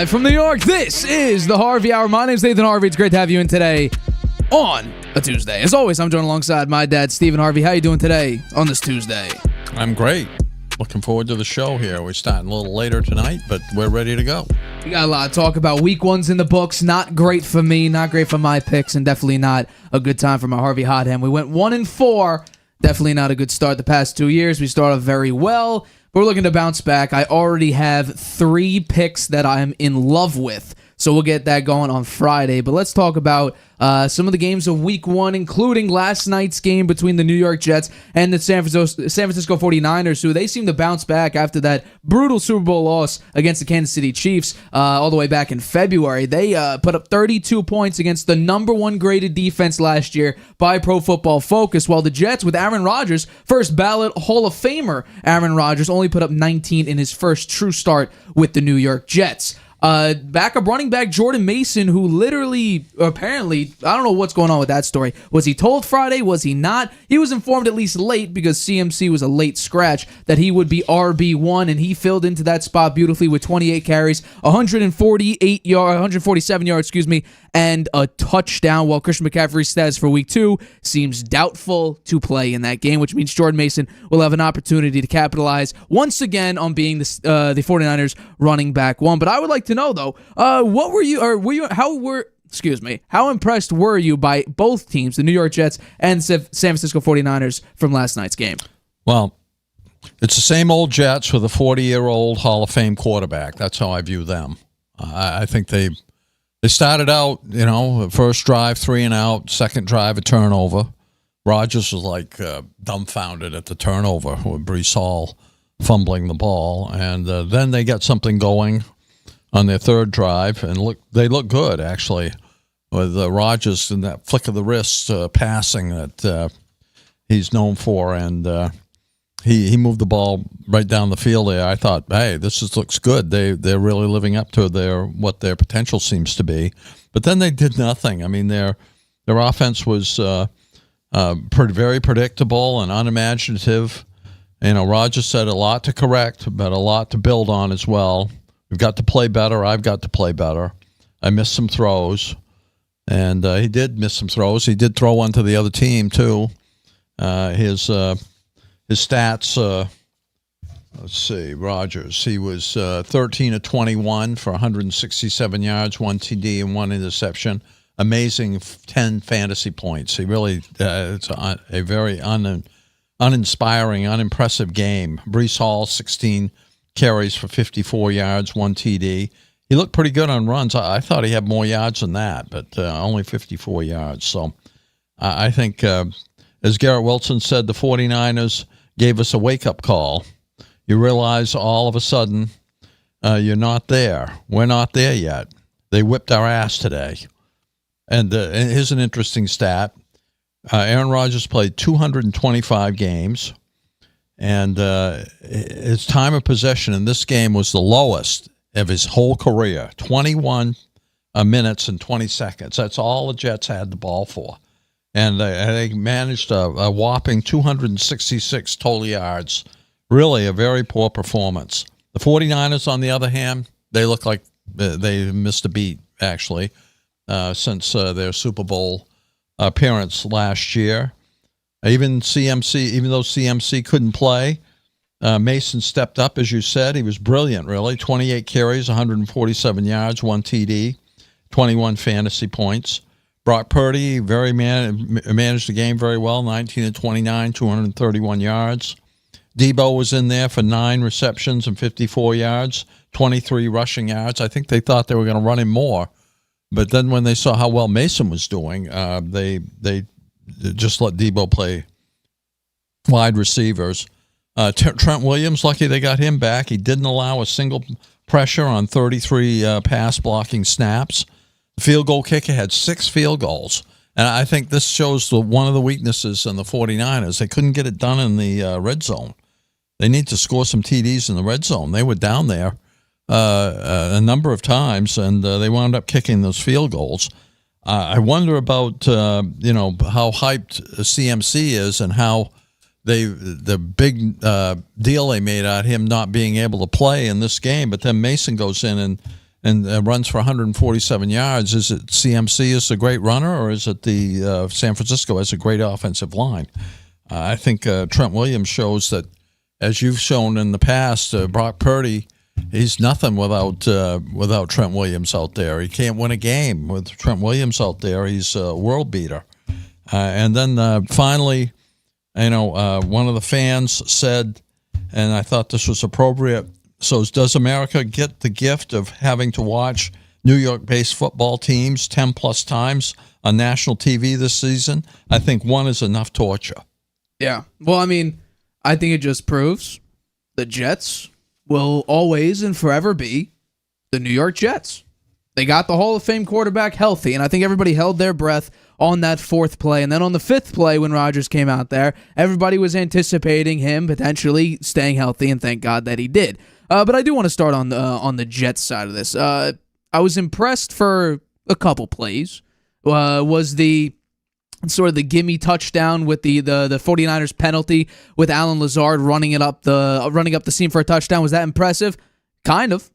Live from New York, this is the Harvey Hour. My name's Stephen Harvey. It's great to have you in today on a Tuesday. As always, I'm joined alongside my dad, Stephen Harvey. How you doing today on this Tuesday? I'm great. Looking forward to the show here. We're starting a little later tonight, but we're ready to go. We got a lot to talk about. Week one's in the books. Not great for me, not great for my picks, and definitely not a good time for my Harvey Hothead. We went 1-4. Definitely not a good start the past 2 years. We started very well, but we're looking to bounce back. I already have 3 picks that I'm in love with, so we'll get that going on Friday. But let's talk about some of the games of Week 1, including last night's game between the New York Jets and the San Francisco 49ers, who they seem to bounce back after that brutal Super Bowl loss against the Kansas City Chiefs all the way back in February. They put up 32 points against the number 1 graded defense last year by Pro Football Focus, while the Jets, with Aaron Rodgers, first ballot Hall of Famer Aaron Rodgers, only put up 19 in his first true start with the New York Jets. Backup running back Jordan Mason, who literally, apparently, I don't know what's going on with that story. Was he told Friday? Was he not? He was informed at least late, because CMC was a late scratch, that he would be RB1, and he filled into that spot beautifully with 28 carries, 147 yards, and a touchdown, while Christian McCaffrey's status for Week 2 seems doubtful to play in that game, which means Jordan Mason will have an opportunity to capitalize once again on being the 49ers running back 1. But I would like to know, though, how impressed were you by both teams, the New York Jets and San Francisco 49ers, from last night's game? Well, it's the same old Jets with a 40-year-old Hall of Fame quarterback. That's how I view them. I think they started out, first drive, 3 and out, second drive, a turnover. Rodgers was like dumbfounded at the turnover with Breece Hall fumbling the ball. And then they got something going on their third drive, and they look good, actually, with Rodgers and that flick of the wrist passing that he's known for. And he moved the ball right down the field there. I thought, hey, this looks good. They're really living up to what their potential seems to be. But then they did nothing. I mean, their offense was very predictable and unimaginative. Rodgers said a lot to correct, but a lot to build on as well. We've got to play better. I've got to play better. I missed some throws, and he did miss some throws. He did throw one to the other team too. His stats, let's see, Rodgers, he was 13 of 21 for 167 yards, 1 TD, and 1 interception. Amazing 10 fantasy points. He really, it's a very uninspiring, unimpressive game. Breece Hall, 16 carries for 54 yards, 1 TD. He looked pretty good on runs. I thought he had more yards than that, but only 54 yards. So I think, as Garrett Wilson said, the 49ers gave us a wake-up call. You realize all of a sudden you're not there. We're not there yet. They whipped our ass today. And here's an interesting stat. Aaron Rodgers played 225 games, and his time of possession in this game was the lowest of his whole career, 21 minutes and 20 seconds. That's all the Jets had the ball for. And they managed a whopping 266 total yards. Really a very poor performance. The 49ers, on the other hand, they look like they missed a beat, actually, since their Super Bowl appearance last year. Even though CMC couldn't play, Mason stepped up, as you said. He was brilliant, really. 28 carries, 147 yards, 1 TD, 21 fantasy points. Brock Purdy managed the game very well, 19 of 29, 231 yards. Debo was in there for 9 receptions and 54 yards, 23 rushing yards. I think they thought they were going to run him more. But then when they saw how well Mason was doing, they just let Debo play wide receivers. Trent Williams, lucky they got him back. He didn't allow a single pressure on 33 pass blocking snaps. The field goal kicker had 6 field goals. And I think this shows one of the weaknesses in the 49ers. They couldn't get it done in the red zone. They need to score some TDs in the red zone. They were down there a number of times, and they wound up kicking those field goals. I wonder about how hyped CMC is, and how the big deal they made out of him not being able to play in this game. But then Mason goes in and and runs for 147 yards. Is it CMC is a great runner, or is it the San Francisco has a great offensive line? I think Trent Williams shows that, as you've shown in the past, Brock Purdy, he's nothing without Trent Williams out there. He can't win a game with Trent Williams out there. He's a world beater. And then finally, one of the fans said, and I thought this was appropriate, so does America get the gift of having to watch New York-based football teams 10-plus times on national TV this season? I think one is enough torture. Yeah. Well, I mean, I think it just proves the Jets will always and forever be the New York Jets. They got the Hall of Fame quarterback healthy, and I think everybody held their breath on that fourth play. And then on the fifth play, when Rodgers came out there, everybody was anticipating him potentially staying healthy, and thank God that he did. But I do want to start on the Jets side of this. I was impressed for a couple plays. Was the sort of the gimme touchdown with the 49ers penalty with Alan Lazard running up the seam for a touchdown. Was that impressive? Kind of,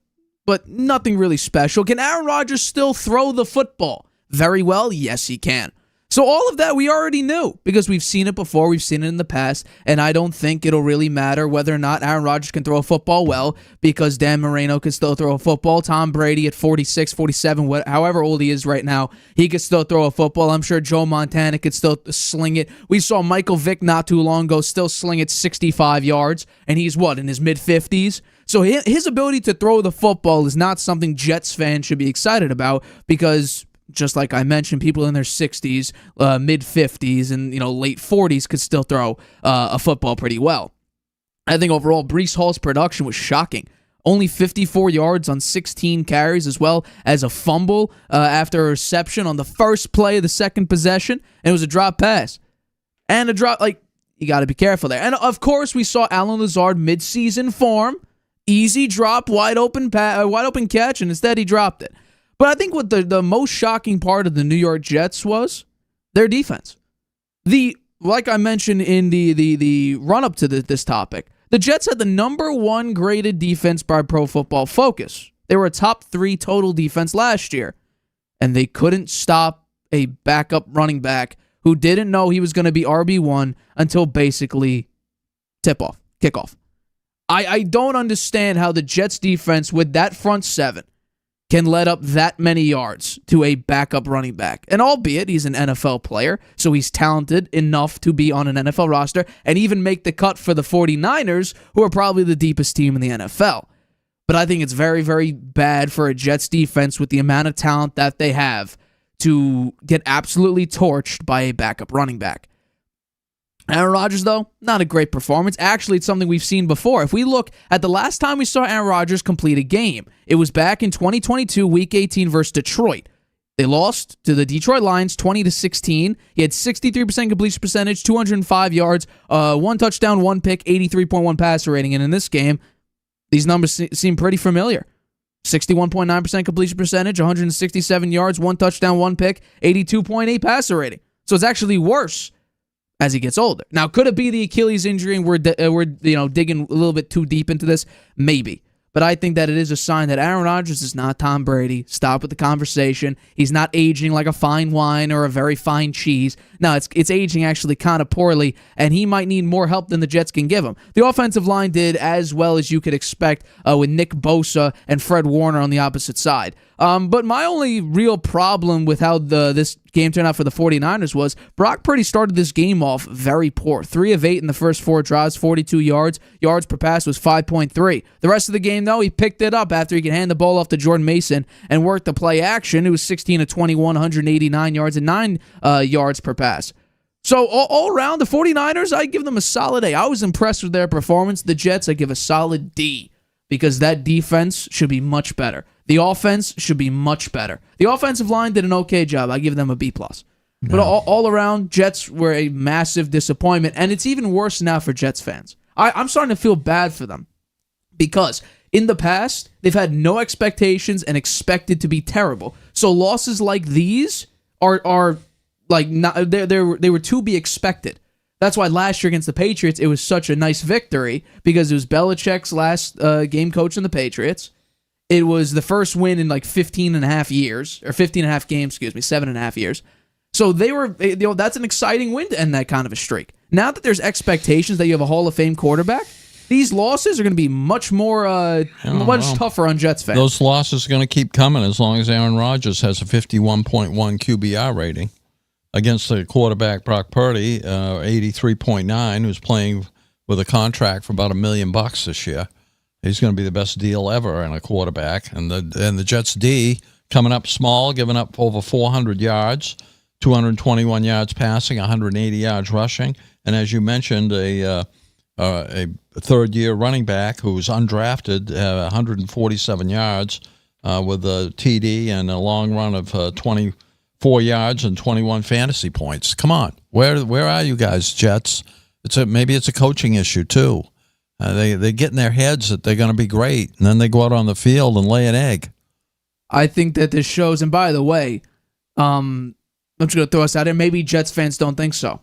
but nothing really special. Can Aaron Rodgers still throw the football? Very well, yes, he can. So all of that we already knew because we've seen it before, we've seen it in the past, and I don't think it'll really matter whether or not Aaron Rodgers can throw a football well because Dan Marino can still throw a football. Tom Brady at 46, 47, however old he is right now, he could still throw a football. I'm sure Joe Montana could still sling it. We saw Michael Vick not too long ago still sling it 65 yards, and he's in his mid-50s? So his ability to throw the football is not something Jets fans should be excited about because, just like I mentioned, people in their 60s, mid-50s, and late 40s could still throw a football pretty well. I think overall, Breece Hall's production was shocking. Only 54 yards on 16 carries, as well as a fumble after a reception on the first play of the second possession, and it was a drop pass. And a drop, you got to be careful there. And, of course, we saw Alan Lazard mid-season form. Easy drop, wide open catch, and instead he dropped it. But I think what the most shocking part of the New York Jets was their defense. Like I mentioned in the run-up to this topic, the Jets had the number one graded defense by Pro Football Focus. They were a top 3 total defense last year, and they couldn't stop a backup running back who didn't know he was going to be RB1 until basically kickoff. I don't understand how the Jets defense with that front seven can let up that many yards to a backup running back. And albeit he's an NFL player, so he's talented enough to be on an NFL roster and even make the cut for the 49ers, who are probably the deepest team in the NFL. But I think it's very, very bad for a Jets defense with the amount of talent that they have to get absolutely torched by a backup running back. Aaron Rodgers, though, not a great performance. Actually, it's something we've seen before. If we look at the last time we saw Aaron Rodgers complete a game, it was back in 2022, Week 18 versus Detroit. They lost to the Detroit Lions 20-16. He had 63% completion percentage, 205 yards, 1 touchdown, 1 pick, 83.1 passer rating. And in this game, these numbers seem pretty familiar. 61.9% completion percentage, 167 yards, 1 touchdown, 1 pick, 82.8 passer rating. So it's actually worse as he gets older. Now, could it be the Achilles injury and we're digging a little bit too deep into this? Maybe. But I think that it is a sign that Aaron Rodgers is not Tom Brady. Stop with the conversation. He's not aging like a fine wine or a very fine cheese. No, it's aging actually kind of poorly, and he might need more help than the Jets can give him. The offensive line did as well as you could expect with Nick Bosa and Fred Warner on the opposite side. But my only real problem with how this game turned out for the 49ers was Brock Purdy started this game off very poor. 3 of 8 in the first 4 drives, 42 yards. Yards per pass was 5.3. The rest of the game, though, he picked it up after he could hand the ball off to Jordan Mason and work the play action. It was 16 of 21, 189 yards and 9 yards per pass. So all around, the 49ers, I give them a solid A. I was impressed with their performance. The Jets, I give a solid D because that defense should be much better. The offense should be much better. The offensive line did an okay job. I give them a B+. No. But all around, Jets were a massive disappointment, and it's even worse now for Jets fans. I'm starting to feel bad for them because in the past, they've had no expectations and expected to be terrible. So losses like these are like not, they were to be expected. That's why last year against the Patriots, it was such a nice victory because it was Belichick's last game coaching the Patriots. It was the first win in like 15 and a half years, or 15 and a half games, 7.5 years. So that's an exciting win to end that kind of a streak. Now that there's expectations that you have a Hall of Fame quarterback, these losses are going to be much tougher on Jets fans. Those losses are going to keep coming as long as Aaron Rodgers has a 51.1 QBR rating against the quarterback Brock Purdy, 83.9, who's playing with a contract for about $1 million this year. He's going to be the best deal ever in a quarterback. And the Jets D coming up small, giving up over 400 yards, 221 yards passing, 180 yards rushing. And as you mentioned, a third-year running back who's undrafted, 147 yards with a TD and a long run of 24 yards and 21 fantasy points. Come on. Where are you guys, Jets? Maybe it's a coaching issue, too. They get in their heads that they're going to be great, and then they go out on the field and lay an egg. I think that this shows, and by the way, I'm just going to throw us out there. Maybe Jets fans don't think so.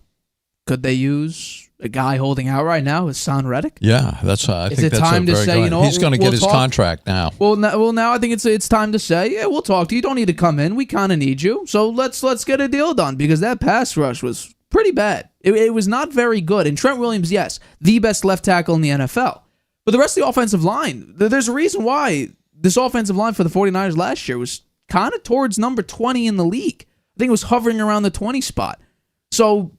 Could they use a guy holding out right now? Hassan Reddick? Yeah, I think that's time to say, he's going to get his contract now. Well, now I think it's time to say, yeah, we'll talk to you. You don't need to come in. We kind of need you. So let's get a deal done, because that pass rush was pretty bad. It was not very good. And Trent Williams, yes, the best left tackle in the NFL. But the rest of the offensive line, there's a reason why this offensive line for the 49ers last year was kind of towards number 20 in the league. I think it was hovering around the 20 spot. So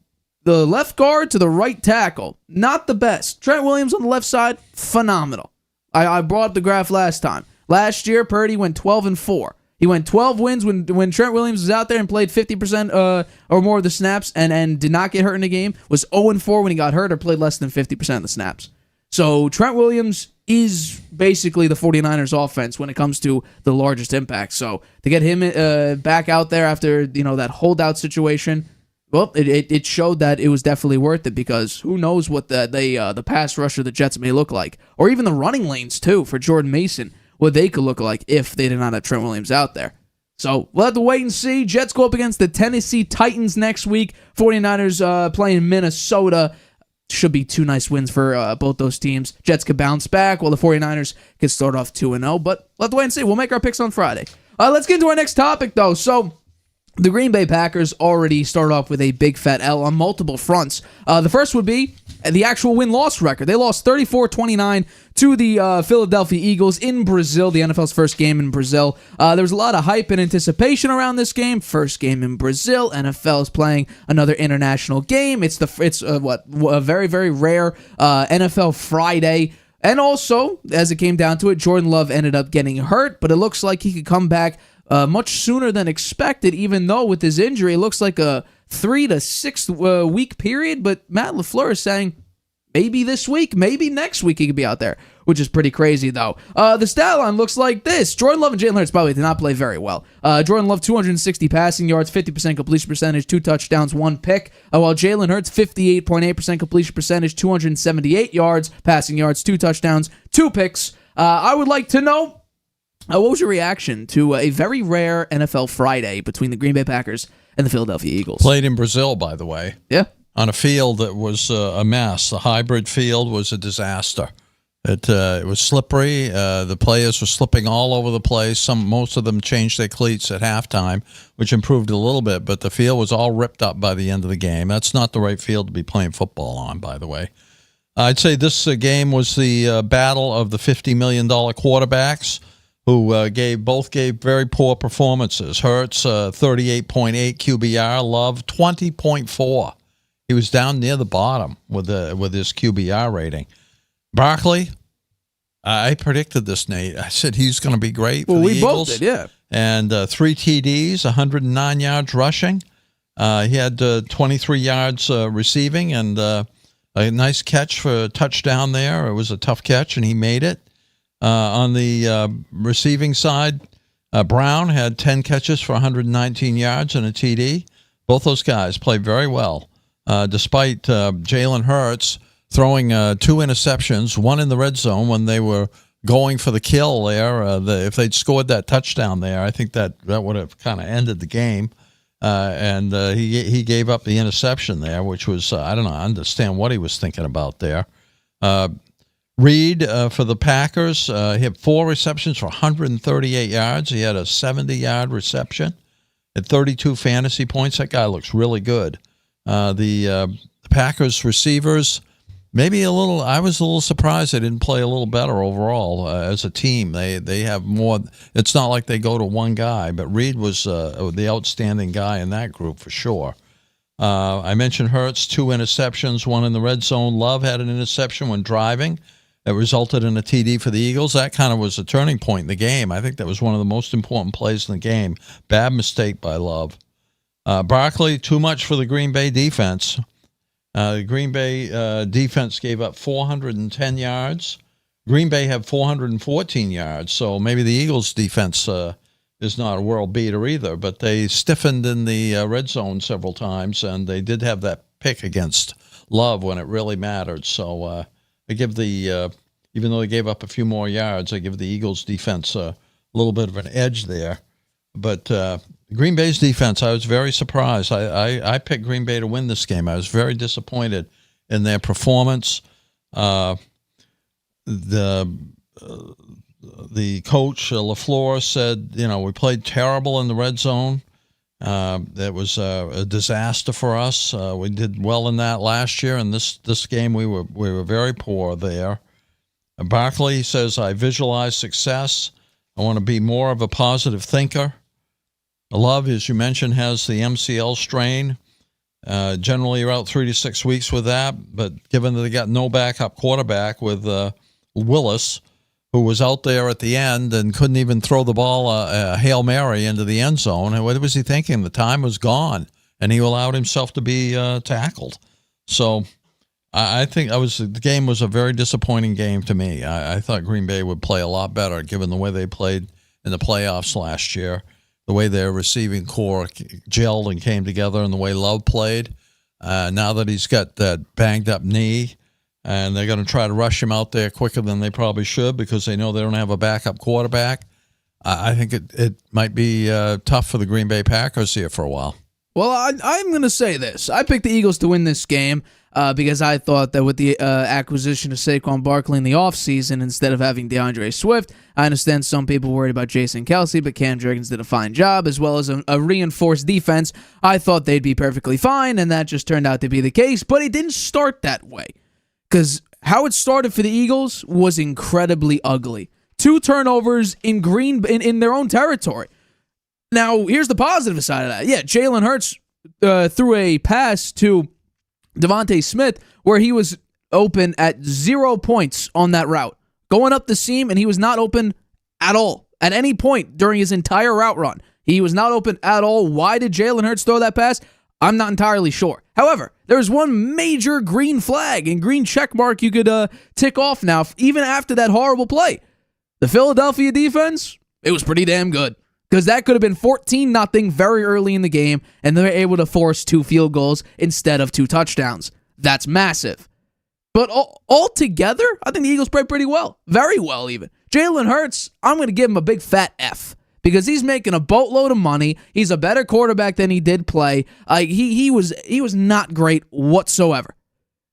the left guard to the right tackle, not the best. Trent Williams on the left side, phenomenal. I brought up the graph last time. Last year, Purdy went 12-4. He went 12 wins when Trent Williams was out there and played 50% or more of the snaps and did not get hurt in the game. Was 0-4 when he got hurt or played less than 50% of the snaps. So Trent Williams is basically the 49ers offense when it comes to the largest impact. So to get him back out there after that holdout situation, well, it showed that it was definitely worth it, because who knows what the pass rush of the Jets may look like, or even the running lanes too for Jordan Mason, what they could look like if they did not have Trent Williams out there. So we'll have to wait and see. Jets go up against the Tennessee Titans next week. 49ers playing Minnesota. Should be two nice wins for both those teams. Jets could bounce back while the 49ers could start off 2-0. But we'll have to wait and see. We'll make our picks on Friday. Let's get into our next topic, though. So the Green Bay Packers already start off with a big fat L on multiple fronts. The first would be the actual win-loss record. They lost 34-29 to the Philadelphia Eagles in Brazil, the NFL's first game in Brazil. There was a lot of hype and anticipation around this game. First game in Brazil. NFL is playing another international game. It's a very, very rare NFL Friday. And also, as it came down to it, Jordan Love ended up getting hurt, but it looks like he could come back much sooner than expected, even though with his injury, it looks like a 3 to 6 week period. But Matt LaFleur is saying maybe this week, maybe next week he could be out there, which is pretty crazy, though. The stat line looks like this. Jordan Love and Jalen Hurts, by the way, did not play very well. Jordan Love, 260 passing yards, 50% completion percentage, 2 touchdowns, 1 pick. While Jalen Hurts, 58.8% completion percentage, 278 yards, passing yards, 2 touchdowns, 2 picks. I would like to know, what was your reaction to a very rare NFL Friday between the Green Bay Packers and the Philadelphia Eagles? Played in Brazil, by the way. Yeah. On a field that was a mess. The hybrid field was a disaster. It was slippery. The players were slipping all over the place. Most of them changed their cleats at halftime, which improved a little bit, but the field was all ripped up by the end of the game. That's not the right field to be playing football on, by the way. I'd say this game was the battle of the $50 million quarterbacks, who both gave very poor performances. Hurts, 38.8 QBR. Love, 20.4. He was down near the bottom with his QBR rating. Barkley, I predicted this, Nate. I said he's going to be great for the Eagles. Well, we both did, yeah. And 3 TDs, 109 yards rushing. He had 23 yards receiving and a nice catch for a touchdown there. It was a tough catch, and he made it. On the receiving side, Brown had 10 catches for 119 yards and a TD. Both those guys played very well, despite Jalen Hurts throwing 2 interceptions, 1 in the red zone when they were going for the kill there. If they'd scored that touchdown there, I think that would have kind of ended the game. And he gave up the interception there, which was, I don't know, I understand what he was thinking about there. Reed for the Packers, he had 4 receptions for 138 yards. He had a 70-yard reception at 32 fantasy points. That guy looks really good. The Packers receivers, maybe I was a little surprised they didn't play a little better overall as a team. They have more. It's not like they go to one guy, but Reed was the outstanding guy in that group for sure. I mentioned Hurts, 2 interceptions, 1 in the red zone. Love had an interception when driving. That resulted in a TD for the Eagles. That kind of was a turning point in the game. I think that was one of the most important plays in the game. Bad mistake by Love. Barkley, too much for the Green Bay defense. The Green Bay defense gave up 410 yards. Green Bay had 414 yards, so maybe the Eagles' defense is not a world beater either, but they stiffened in the red zone several times, and they did have that pick against Love when it really mattered. So I give even though they gave up a few more yards, I give the Eagles' defense a little bit of an edge there. But Green Bay's defense, I was very surprised. I picked Green Bay to win this game. I was very disappointed in their performance. The coach, LaFleur, said, we played terrible in the red zone. That was a disaster for us. We did well in that last year, and this game we were very poor there. Barkley says, I visualize success. I want to be more of a positive thinker. Love, as you mentioned, has the MCL strain. Generally, you're out 3 to 6 weeks with that, but given that they got no backup quarterback with Willis, who was out there at the end and couldn't even throw the ball a Hail Mary into the end zone. And what was he thinking? The time was gone, and he allowed himself to be tackled. So I think the game was a very disappointing game to me. I thought Green Bay would play a lot better given the way they played in the playoffs last year, the way their receiving core gelled and came together, and the way Love played. Now that he's got that banged-up knee, and they're going to try to rush him out there quicker than they probably should because they know they don't have a backup quarterback. I think it might be tough for the Green Bay Packers here for a while. Well, I'm going to say this. I picked the Eagles to win this game because I thought that with the acquisition of Saquon Barkley in the offseason instead of having DeAndre Swift, I understand some people worried about Jason Kelce, but Cam Jurgens did a fine job, as well as a reinforced defense. I thought they'd be perfectly fine, and that just turned out to be the case, but it didn't start that way. Because how it started for the Eagles was incredibly ugly. 2 turnovers in their own territory. Now, here's the positive side of that. Yeah, Jalen Hurts threw a pass to Devontae Smith where he was open at 0 points on that route. Going up the seam, and he was not open at all. At any point during his entire route run, he was not open at all. Why did Jalen Hurts throw that pass? I'm not entirely sure. However, there's one major green flag and green check mark you could tick off now, even after that horrible play. The Philadelphia defense, it was pretty damn good. Because that could have been 14-0 very early in the game, and they're able to force 2 field goals instead of 2 touchdowns. That's massive. But altogether, I think the Eagles played pretty well. Very well, even. Jalen Hurts, I'm going to give him a big fat F. Because he's making a boatload of money. He's a better quarterback than he did play. He was not great whatsoever.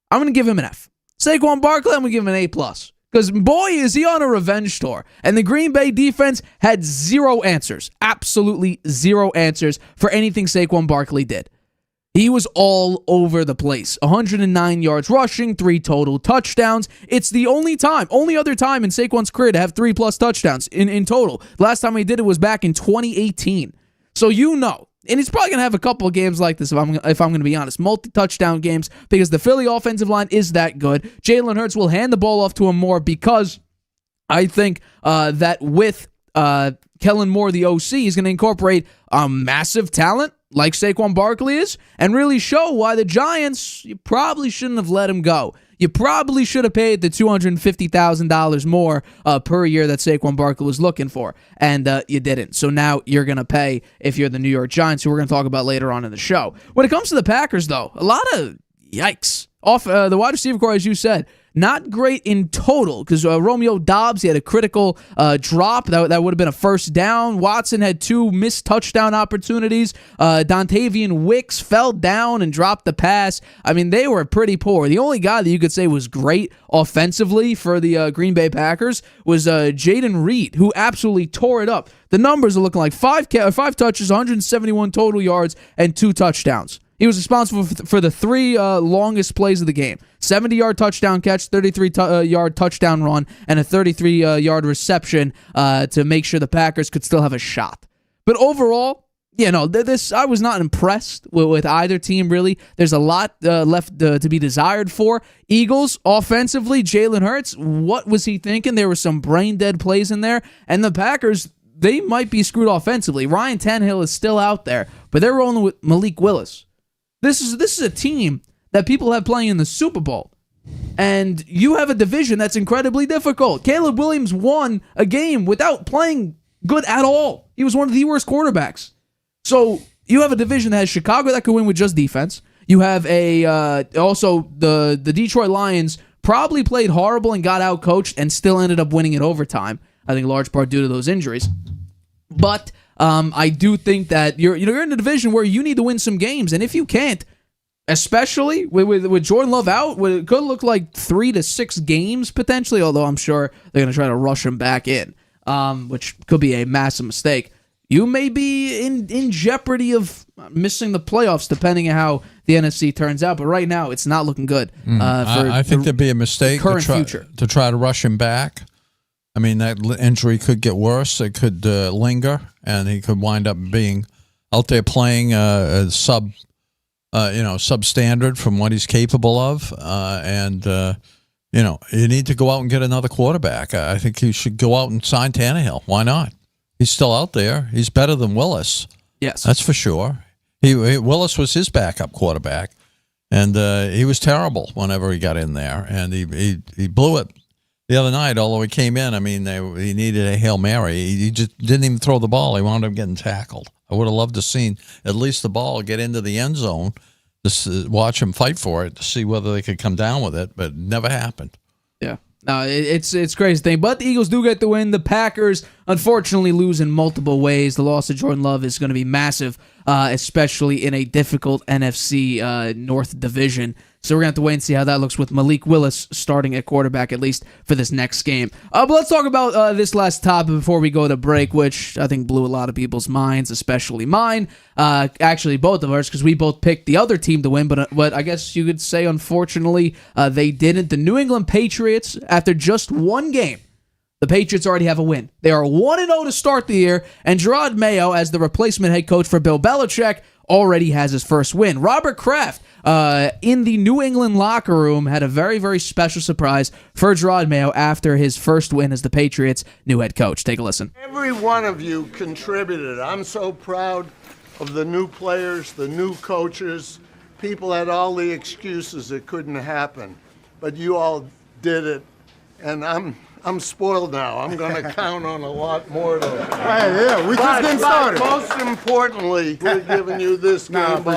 I'm going to give him an F. Saquon Barkley, I'm going to give him an A+. Because, boy, is he on a revenge tour. And the Green Bay defense had 0 answers. Absolutely 0 answers for anything Saquon Barkley did. He was all over the place. 109 yards rushing, 3 total touchdowns. It's the only other time in Saquon's career to have 3+ touchdowns in total. The last time he did it was back in 2018. So and he's probably going to have a couple of games like this if I'm going to be honest. Multi-touchdown games because the Philly offensive line is that good. Jalen Hurts will hand the ball off to him more because I think that with Kellen Moore, the OC, is going to incorporate a massive talent like Saquon Barkley is, and really show why the Giants, you probably shouldn't have let him go. You probably should have paid the $250,000 more per year that Saquon Barkley was looking for, and you didn't. So now you're going to pay if you're the New York Giants, who we're going to talk about later on in the show. When it comes to the Packers, though, a lot of yikes. Off the wide receiver core, as you said, Not great in total because Romeo Doubs, he had a critical drop. That would have been a first down. Watson had 2 missed touchdown opportunities. Dontavian Wicks fell down and dropped the pass. I mean, they were pretty poor. The only guy that you could say was great offensively for the Green Bay Packers was Jaden Reed, who absolutely tore it up. The numbers are looking like 5 touches, 171 total yards, and 2 touchdowns. He was responsible for the 3 longest plays of the game. 70-yard touchdown catch, 33-yard touchdown run, and a 33-yard reception to make sure the Packers could still have a shot. But overall, I was not impressed with either team, really. There's a lot left to be desired for. Eagles, offensively, Jalen Hurts, what was he thinking? There were some brain-dead plays in there. And the Packers, they might be screwed offensively. Ryan Tannehill is still out there, but they're rolling with Malik Willis. This is a team that people have playing in the Super Bowl. And you have a division that's incredibly difficult. Caleb Williams won a game without playing good at all. He was one of the worst quarterbacks. So you have a division that has Chicago that could win with just defense. You have also the Detroit Lions probably played horrible and got out-coached and still ended up winning in overtime. I think large part due to those injuries. But I do think that you're in a division where you need to win some games, and if you can't, especially with Jordan Love out, it could look like 3 to 6 games potentially. Although I'm sure they're going to try to rush him back in, which could be a massive mistake. You may be in jeopardy of missing the playoffs, depending on how the NFC turns out. But right now, it's not looking good. I think there'd be a mistake to try to rush him back. I mean, that injury could get worse. It could linger, and he could wind up being out there playing substandard from what he's capable of. You need to go out and get another quarterback. I think you should go out and sign Tannehill. Why not? He's still out there. He's better than Willis. Yes, that's for sure. Willis was his backup quarterback, and he was terrible whenever he got in there, and he blew it. The other night, although he came in, I mean, he needed a Hail Mary. He just didn't even throw the ball. He wound up getting tackled. I would have loved to seen at least the ball get into the end zone, to watch him fight for it, to see whether they could come down with it, but it never happened. Yeah. No, it's crazy thing. But the Eagles do get the win. The Packers, unfortunately, lose in multiple ways. The loss of Jordan Love is going to be massive, especially in a difficult NFC North division. So we're going to have to wait and see how that looks with Malik Willis starting at quarterback, at least for this next game. But let's talk about this last topic before we go to break, which I think blew a lot of people's minds, especially mine. Actually, both of ours, because we both picked the other team to win, but I guess you could say, unfortunately, they didn't. The New England Patriots, after just one game, the Patriots already have a win. They are 1-0 to start the year, and Gerard Mayo, as the replacement head coach for Bill Belichick, already has his first win. Robert Kraft, in the New England locker room, had a very, very special surprise for Gerard Mayo after his first win as the Patriots' new head coach. Take a listen. Every one of you contributed. I'm so proud of the new players, the new coaches. People had all the excuses it couldn't happen, but you all did it, and I'm spoiled now. I'm going to count on a lot more of those. Hey, yeah, we just getting started. Most importantly, we're giving you this game ball.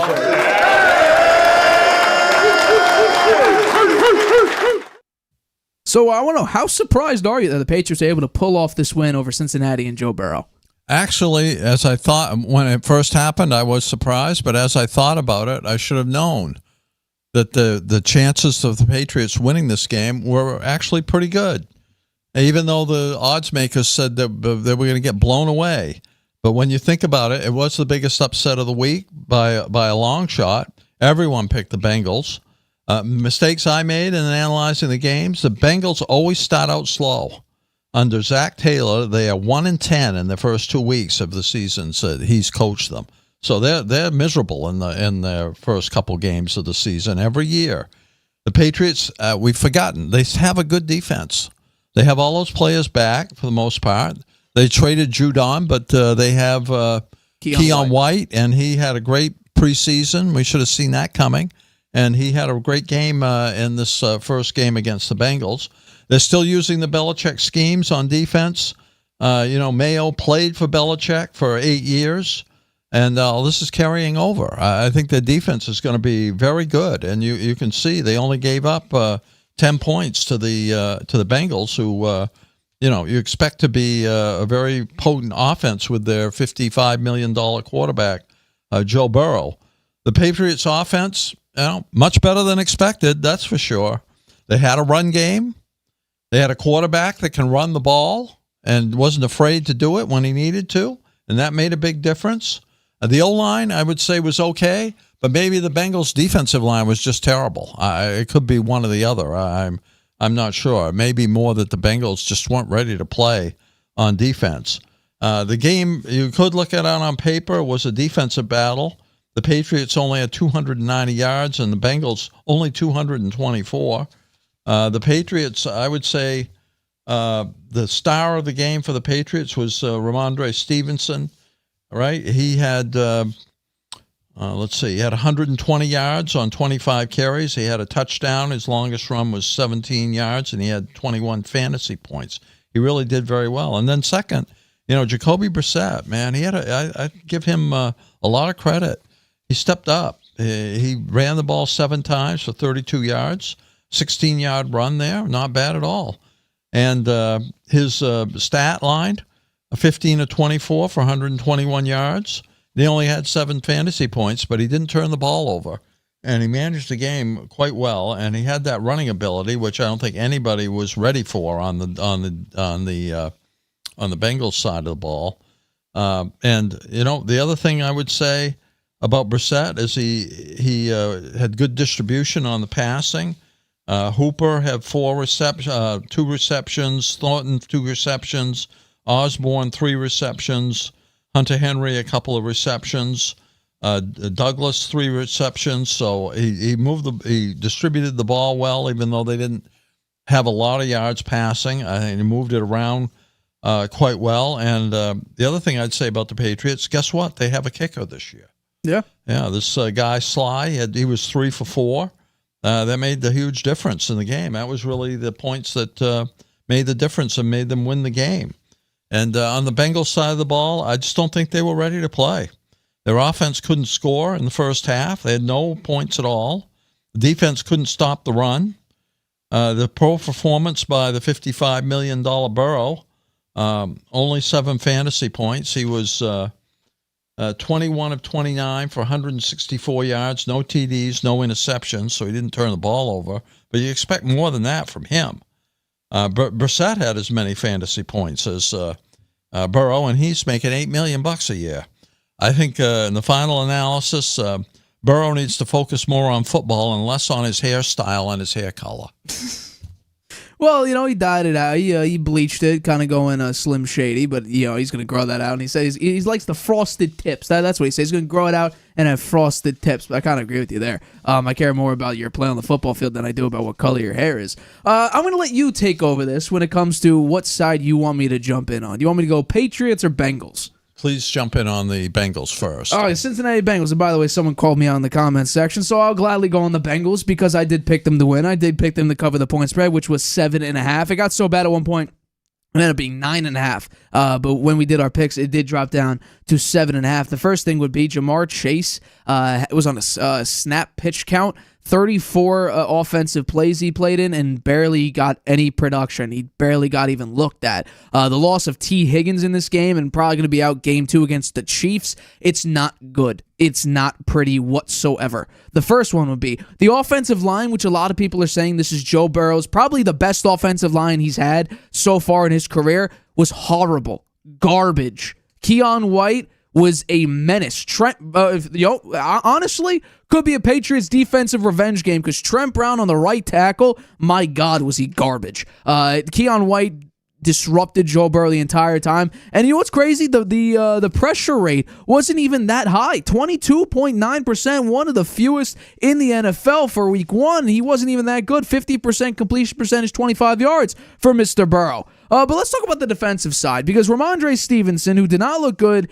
So I want to know, how surprised are you that the Patriots are able to pull off this win over Cincinnati and Joe Burrow? Actually, as I thought, when it first happened, I was surprised. But as I thought about it, I should have known that the chances of the Patriots winning this game were actually pretty good. Even though the odds makers said that they were going to get blown away. But when you think about it, it was the biggest upset of the week by a long shot. Everyone picked the Bengals. Mistakes I made in analyzing the games, the Bengals always start out slow. Under Zach Taylor, they are 1-10 in the first 2 weeks of the season, so he's coached them. So they're miserable in their first couple games of the season every year. The Patriots, we've forgotten, they have a good defense. They have all those players back for the most part. They traded Judon, but they have Keon White, and he had a great preseason. We should have seen that coming. And he had a great game in this first game against the Bengals. They're still using the Belichick schemes on defense. Mayo played for Belichick for 8 years, and this is carrying over. I think the defense is going to be very good, and you can see they only gave up 10 points to the Bengals, who you expect to be a very potent offense with their $55 million quarterback, Joe Burrow. The Patriots offense, much better than expected, that's for sure. They had a run game. They had a quarterback that can run the ball and wasn't afraid to do it when he needed to, and that made a big difference. The O-line, I would say, was okay, but maybe the Bengals' defensive line was just terrible. It could be one or the other. I'm not sure. Maybe more that the Bengals just weren't ready to play on defense. The game, you could look at it on paper, was a defensive battle. The Patriots only had 290 yards, and the Bengals only 224. The Patriots, I would say, the star of the game for the Patriots was Ramondre Stevenson, right? He had, he had 120 yards on 25 carries. He had a touchdown. His longest run was 17 yards, and he had 21 fantasy points. He really did very well. And then second, Jacoby Brissett, man, I give him a lot of credit. He stepped up. He ran the ball 7 times for 32 yards, 16-yard run there, not bad at all. And his stat line, 15 of 24 for 121 yards. They only had 7 fantasy points, but he didn't turn the ball over, and he managed the game quite well. And he had that running ability, which I don't think anybody was ready for on the Bengals side of the ball. And the other thing I would say about Brissett is he had good distribution on the passing. Hooper had 2 receptions, Thornton 2 receptions, Osborne 3 receptions, Hunter Henry a couple of receptions, Douglas 3 receptions. So he distributed the ball well, even though they didn't have a lot of yards passing. He moved it around quite well. And the other thing I'd say about the Patriots, guess what? They have a kicker this year. Yeah. This guy Sly, he was 3 for 4. That made the huge difference in the game. That was really the points that made the difference and made them win the game. And on the Bengals side of the ball, I just don't think they were ready to play. Their offense couldn't score in the first half. They had no points at all. The defense couldn't stop the run. The poor performance by the $55 million Burrow, only 7 fantasy points. He was 21 of 29 for 164 yards, no TDs, no interceptions, so he didn't turn the ball over. But you expect more than that from him. Brissett had as many fantasy points as Burrow, and he's making $8 million a year. I think in the final analysis, Burrow needs to focus more on football and less on his hairstyle and his hair color. Well, he dyed it out. He bleached it, kind of going Slim Shady, but he's going to grow that out. And he says he likes the frosted tips. That's what he says. He's going to grow it out and have frosted tips. But I kind of agree with you there. I care more about your play on the football field than I do about what color your hair is. I'm going to let you take over this when it comes to what side you want me to jump in on. Do you want me to go Patriots or Bengals? Please jump in on the Bengals first. All right, Cincinnati Bengals. And by the way, someone called me out in the comments section, so I'll gladly go on the Bengals because I did pick them to win. I did pick them to cover the point spread, which was 7.5. It got so bad at one point, it ended up being 9.5. But when we did our picks, it did drop down to 7.5. The first thing would be Jamar Chase. It was on a snap pitch count. 34 offensive plays he played in and barely got any production. He barely got even looked at. The loss of T. Higgins in this game and probably going to be out game 2 against the Chiefs. It's not good. It's not pretty whatsoever. The first one would be the offensive line, which a lot of people are saying this is Joe Burrow's, probably the best offensive line he's had so far in his career, was horrible. Garbage. Keon White was a menace. Trent, honestly, could be a Patriots defensive revenge game because Trent Brown on the right tackle, my God, was he garbage. Keon White disrupted Joe Burrow the entire time. And you know what's crazy? The pressure rate wasn't even that high. 22.9%, one of the fewest in the NFL for week 1. He wasn't even that good. 50% completion percentage, 25 yards for Mr. Burrow. But let's talk about the defensive side because Ramondre Stevenson, who did not look good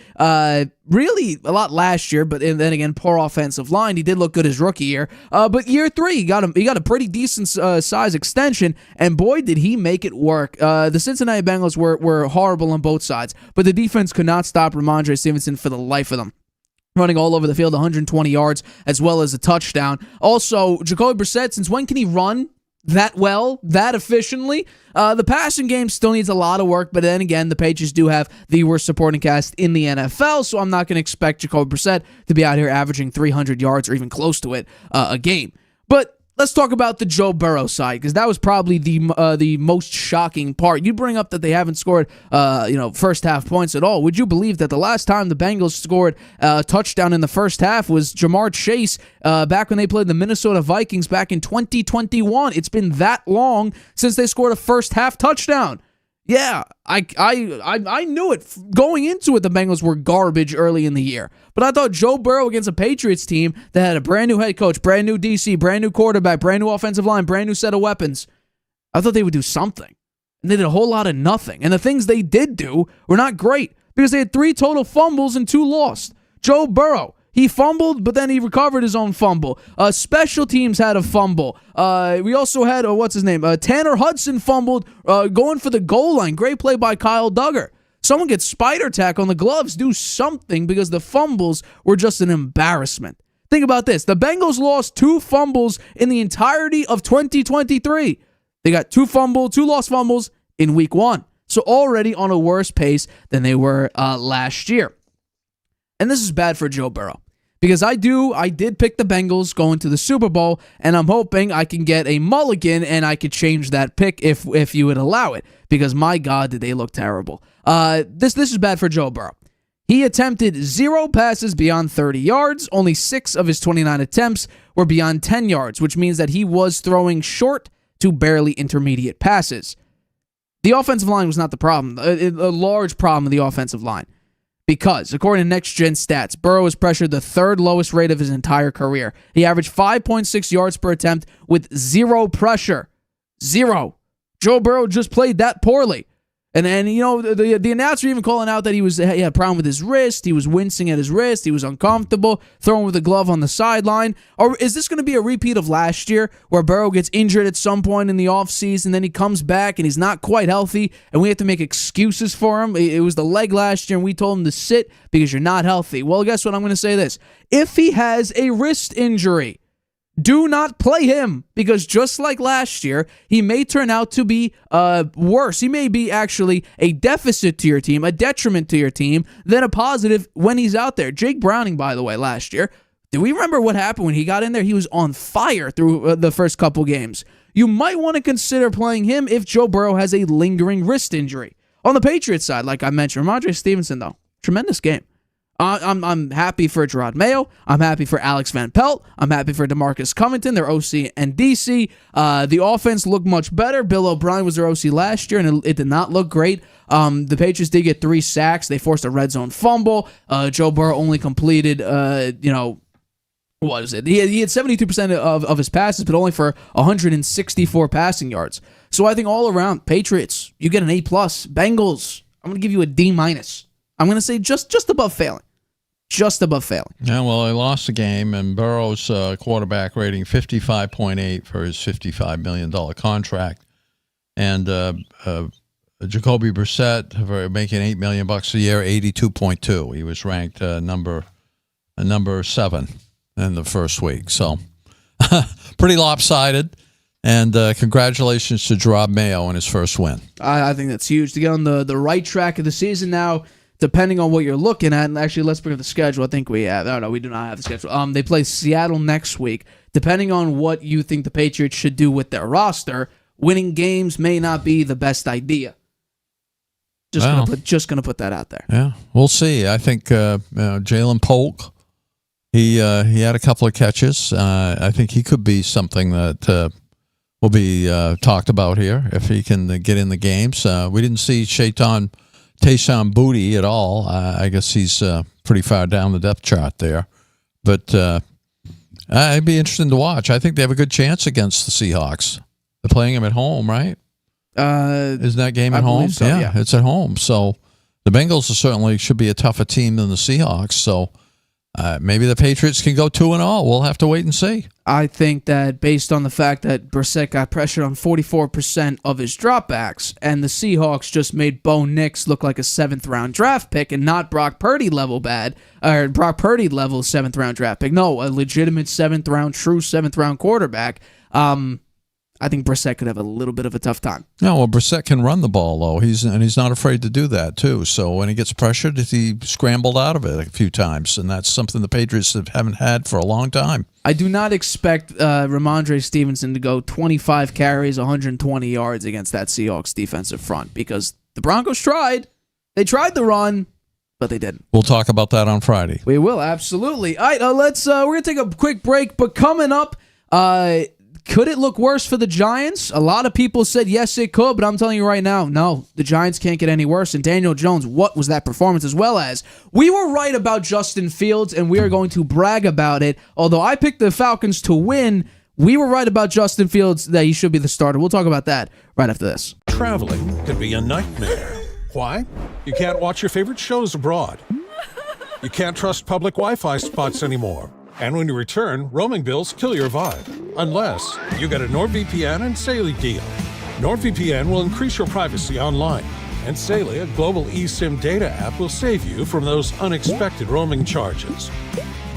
really a lot last year, but then again, poor offensive line. He did look good his rookie year. But year 3, he got a pretty decent size extension, and boy, did he make it work. The Cincinnati Bengals were horrible on both sides, but the defense could not stop Ramondre Stevenson for the life of them. Running all over the field, 120 yards, as well as a touchdown. Also, Jacoby Brissett, since when can he run? that well, that efficiently. The passing game still needs a lot of work, but then again, the Patriots do have the worst supporting cast in the NFL, so I'm not going to expect Jacoby Brissett to be out here averaging 300 yards or even close to it a game. But let's talk about the Joe Burrow side, because that was probably the most shocking part. You bring up that they haven't scored first half points at all. Would you believe that the last time the Bengals scored a touchdown in the first half was Jamar Chase back when they played the Minnesota Vikings back in 2021? It's been that long since they scored a first half touchdown. Yeah, I knew it. Going into it, the Bengals were garbage early in the year. But I thought Joe Burrow against a Patriots team that had a brand new head coach, brand new DC, brand new quarterback, brand new offensive line, brand new set of weapons, I thought they would do something. And they did a whole lot of nothing. And the things they did do were not great, because they had 3 total fumbles and 2 lost. Joe Burrow, he fumbled, but then he recovered his own fumble. Special teams had a fumble. We also had, Tanner Hudson fumbled going for the goal line. Great play by Kyle Duggar. Someone gets spider tack on the gloves. Do something, because the fumbles were just an embarrassment. Think about this. The Bengals lost 2 fumbles in the entirety of 2023. They got 2 lost fumbles in week 1. So already on a worse pace than they were last year. And this is bad for Joe Burrow, because I did pick the Bengals going to the Super Bowl, and I'm hoping I can get a mulligan and I could change that pick if you would allow it, because my God, did they look terrible. This is bad for Joe Burrow. He attempted 0 passes beyond 30 yards. Only 6 of his 29 attempts were beyond 10 yards, which means that he was throwing short to barely intermediate passes. The offensive line was not the problem, a large problem with the offensive line. Because, according to Next Gen Stats, Burrow was pressured the 3rd lowest rate of his entire career. He averaged 5.6 yards per attempt with 0 pressure. 0. Joe Burrow just played that poorly. And the announcer even calling out that he had a problem with his wrist. He was wincing at his wrist. He was uncomfortable, throwing with a glove on the sideline. Or is this going to be a repeat of last year, where Burrow gets injured at some point in the offseason, then he comes back and he's not quite healthy, and we have to make excuses for him? It was the leg last year, and we told him to sit because you're not healthy. Well, guess what? I'm going to say this. If he has a wrist injury, do not play him, because just like last year, he may turn out to be worse. He may be actually a deficit to your team, a detriment to your team, than a positive when he's out there. Jake Browning, by the way, last year, do we remember what happened when he got in there? He was on fire through the first couple games. You might want to consider playing him if Joe Burrow has a lingering wrist injury. On the Patriots side, like I mentioned, Ramondre Stevenson, though, tremendous game. I'm happy for Gerard Mayo. I'm happy for Alex Van Pelt. I'm happy for DeMarcus Covington, their OC and DC. The offense looked much better. Bill O'Brien was their OC last year, and it did not look great. The Patriots did get 3 sacks. They forced a red zone fumble. Joe Burrow only completed, what is it? He had 72% of his passes, but only for 164 passing yards. So I think all around, Patriots, you get an A+. Bengals, I'm going to give you a D-. I'm going to say just above failing. Just above failing. Yeah, well, they lost the game, and Burrow's quarterback rating 55.8 for his $55 million contract. And Jacoby Brissett, for making $8 million a year, 82.2. He was ranked number 7 in the first week. So pretty lopsided. And congratulations to Gerard Mayo on his first win. I think that's huge to get on the right track of the season now. Depending on what you're looking at, and actually, let's bring up the schedule. I think we have. No, we do not have the schedule. They play Seattle next week. Depending on what you think the Patriots should do with their roster, winning games may not be the best idea. Just gonna put that out there. Yeah, we'll see. I think Jalen Polk, he had a couple of catches. I think he could be something that will be talked about here if he can get in the games. We didn't see Tayshaun Boutte at all. I guess he's pretty far down the depth chart there. But it'd be interesting to watch. I think they have a good chance against the Seahawks. They're playing them at home, right? Isn't that game at home? So, yeah, it's at home. So the Bengals certainly should be a tougher team than the Seahawks. So maybe the Patriots can go 2-0. We'll have to wait and see. I think that based on the fact that Brissett got pressured on 44% of his dropbacks, and the Seahawks just made Bo Nix look like a 7th-round draft pick and not Brock Purdy level Brock Purdy level 7th-round draft pick. No, a legitimate 7th-round, true 7th-round quarterback. I I think Brissett could have a little bit of a tough time. No, well, Brissett can run the ball, though. He's not afraid to do that, too. So when he gets pressured, he scrambled out of it a few times, and that's something the Patriots haven't had for a long time. I do not expect Ramondre Stevenson to go 25 carries, 120 yards against that Seahawks defensive front because the Broncos tried. They tried the run, but they didn't. We'll talk about that on Friday. We will, absolutely. All right, we're going to take a quick break, but coming up, could it look worse for the Giants? A lot of people said yes, it could, but I'm telling you right now, no, the Giants can't get any worse. And Daniel Jones, what was that performance? As well as, we were right about Justin Fields, and we are going to brag about it. Although I picked the Falcons to win, we were right about Justin Fields that he should be the starter. We'll talk about that right after this. Traveling can be a nightmare. Why? You can't watch your favorite shows abroad. You can't trust public Wi-Fi spots anymore. And when you return, roaming bills kill your vibe. Unless you get a NordVPN and Saley deal. NordVPN will increase your privacy online. And Saley, a global eSIM data app, will save you from those unexpected roaming charges.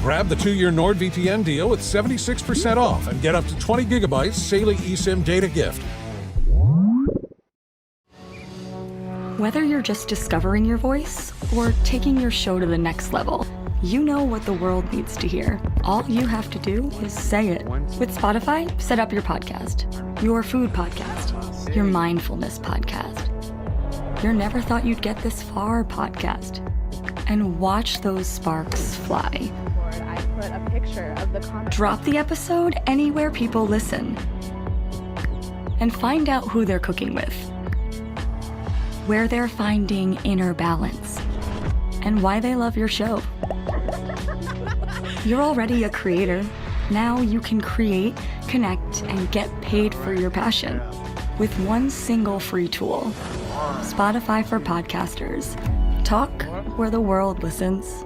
Grab the 2-year NordVPN deal with 76% off and get up to 20 gigabytes Saley eSIM data gift. Whether you're just discovering your voice or taking your show to the next level, you know what the world needs to hear. All you have to do is say it. With Spotify, set up your podcast. Your food podcast. Your mindfulness podcast. Your never thought you'd get this far podcast. And watch those sparks fly. I put a picture of the Drop the episode anywhere people listen. And find out who they're cooking with. Where they're finding inner balance. And why they love your show. You're already a creator. Now you can create, connect, and get paid for your passion with one single free tool. Spotify for podcasters. Talk where the world listens.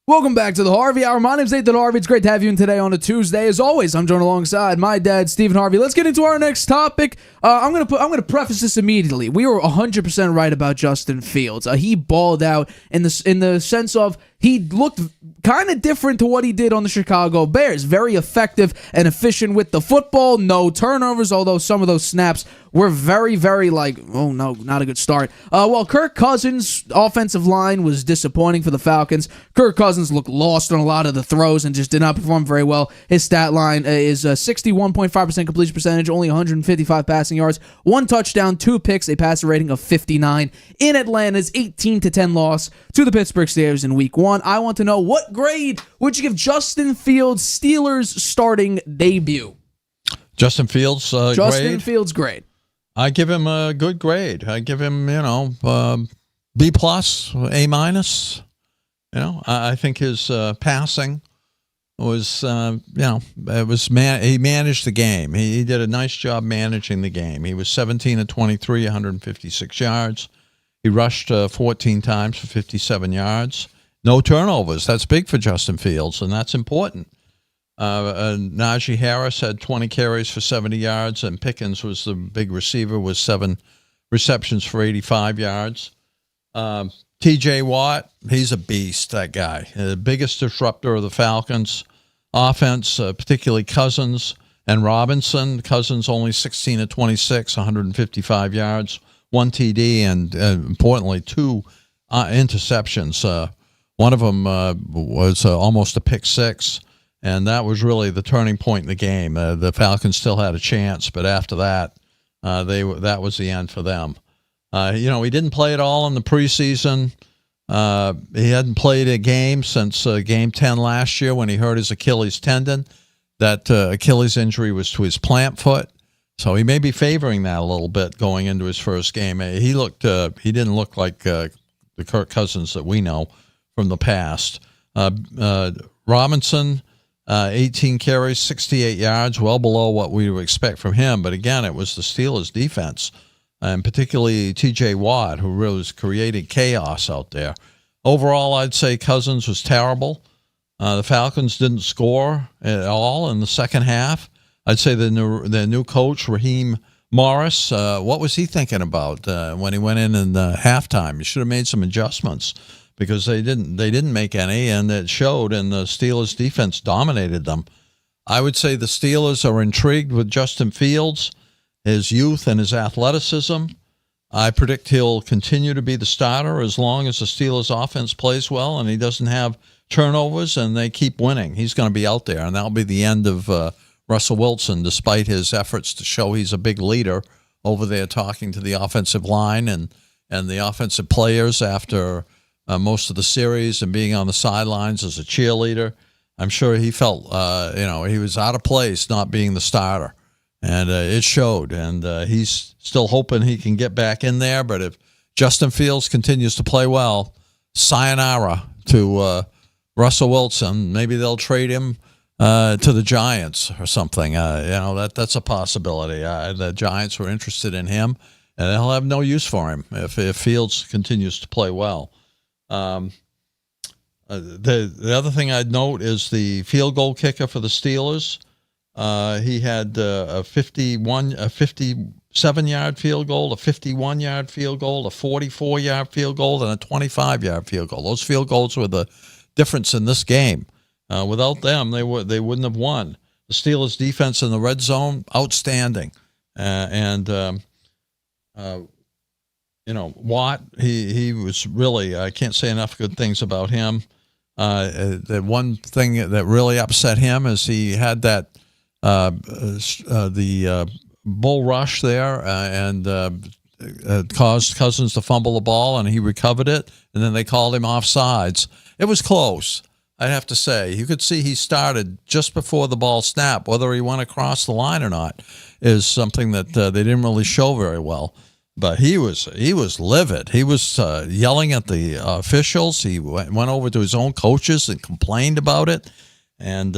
Welcome back to the Harvey Hour. My name's Nathan Harvey. It's great to have you in today on a Tuesday. As always, I'm joined alongside my dad, Stephen Harvey. Let's get into our next topic. I'm gonna preface this immediately. We were 100% right about Justin Fields. He balled out in the sense of he looked kind of different to what he did on the Chicago Bears. Very effective and efficient with the football. No turnovers, although some of those snaps were very, very oh no, not a good start. Well, Kirk Cousins' offensive line was disappointing for the Falcons. Kirk Cousins looked lost on a lot of the throws and just did not perform very well. His stat line is 61.5% completion percentage, only 155 passing yards, 1 touchdown, 2 picks, a passer rating of 59 in Atlanta's 18-10 loss to the Pittsburgh Steelers in Week 1. I want to know, what grade would you give Justin Fields' Steelers starting debut? Justin Fields grade. I give him a good grade. I give him, B plus, A minus. I think his passing was, he managed the game. He did a nice job managing the game. He was 17 of 23, 156 yards. He rushed 14 times for 57 yards. No turnovers. That's big for Justin Fields, and that's important. Najee Harris had 20 carries for 70 yards, and Pickens was the big receiver with 7 receptions for 85 yards. T.J. Watt, he's a beast, that guy. The biggest disruptor of the Falcons' offense, particularly Cousins and Robinson. Cousins only 16 of 26, 155 yards, 1 TD, and importantly, 2 interceptions. One of them was almost a pick six. And that was really the turning point in the game. The Falcons still had a chance, but after that, that was the end for them. He didn't play at all in the preseason. He hadn't played a game since Game 10 last year when he hurt his Achilles tendon. That Achilles injury was to his plant foot, so he may be favoring that a little bit going into his first game. He didn't look like the Kirk Cousins that we know from the past. Robinson. 18 carries, 68 yards, well below what we would expect from him. But again, it was the Steelers' defense, and particularly T.J. Watt, who really was creating chaos out there. Overall, I'd say Cousins was terrible. The Falcons didn't score at all in the second half. I'd say the new coach, Raheem Morris, what was he thinking about when he went in the halftime? He should have made some adjustments, because they didn't make any, and it showed, and the Steelers defense dominated them. I would say the Steelers are intrigued with Justin Fields, his youth and his athleticism. I predict he'll continue to be the starter as long as the Steelers offense plays well and he doesn't have turnovers and they keep winning. He's going to be out there, and that'll be the end of Russell Wilson, despite his efforts to show he's a big leader over there talking to the offensive line and the offensive players after most of the series and being on the sidelines as a cheerleader. I'm sure he felt, he was out of place not being the starter. And it showed, and he's still hoping he can get back in there. But if Justin Fields continues to play well, sayonara to Russell Wilson. Maybe they'll trade him to the Giants or something. That's a possibility. The Giants were interested in him, and they'll have no use for him if Fields continues to play well. The other thing I'd note is the field goal kicker for the Steelers. He had a 57-yard field goal, a 51-yard field goal, a 44-yard field goal, and a 25-yard field goal. Those field goals were the difference in this game. Without them, they wouldn't have won. The Steelers' defense in the red zone, outstanding. Watt, he was really, I can't say enough good things about him. The one thing that really upset him is he had that the bull rush there and caused Cousins to fumble the ball, and he recovered it, and then they called him offsides. It was close, I'd have to say. You could see he started just before the ball snapped. Whether he went across the line or not is something that they didn't really show very well. But he was livid. He was yelling at the officials. He went over to his own coaches and complained about it. And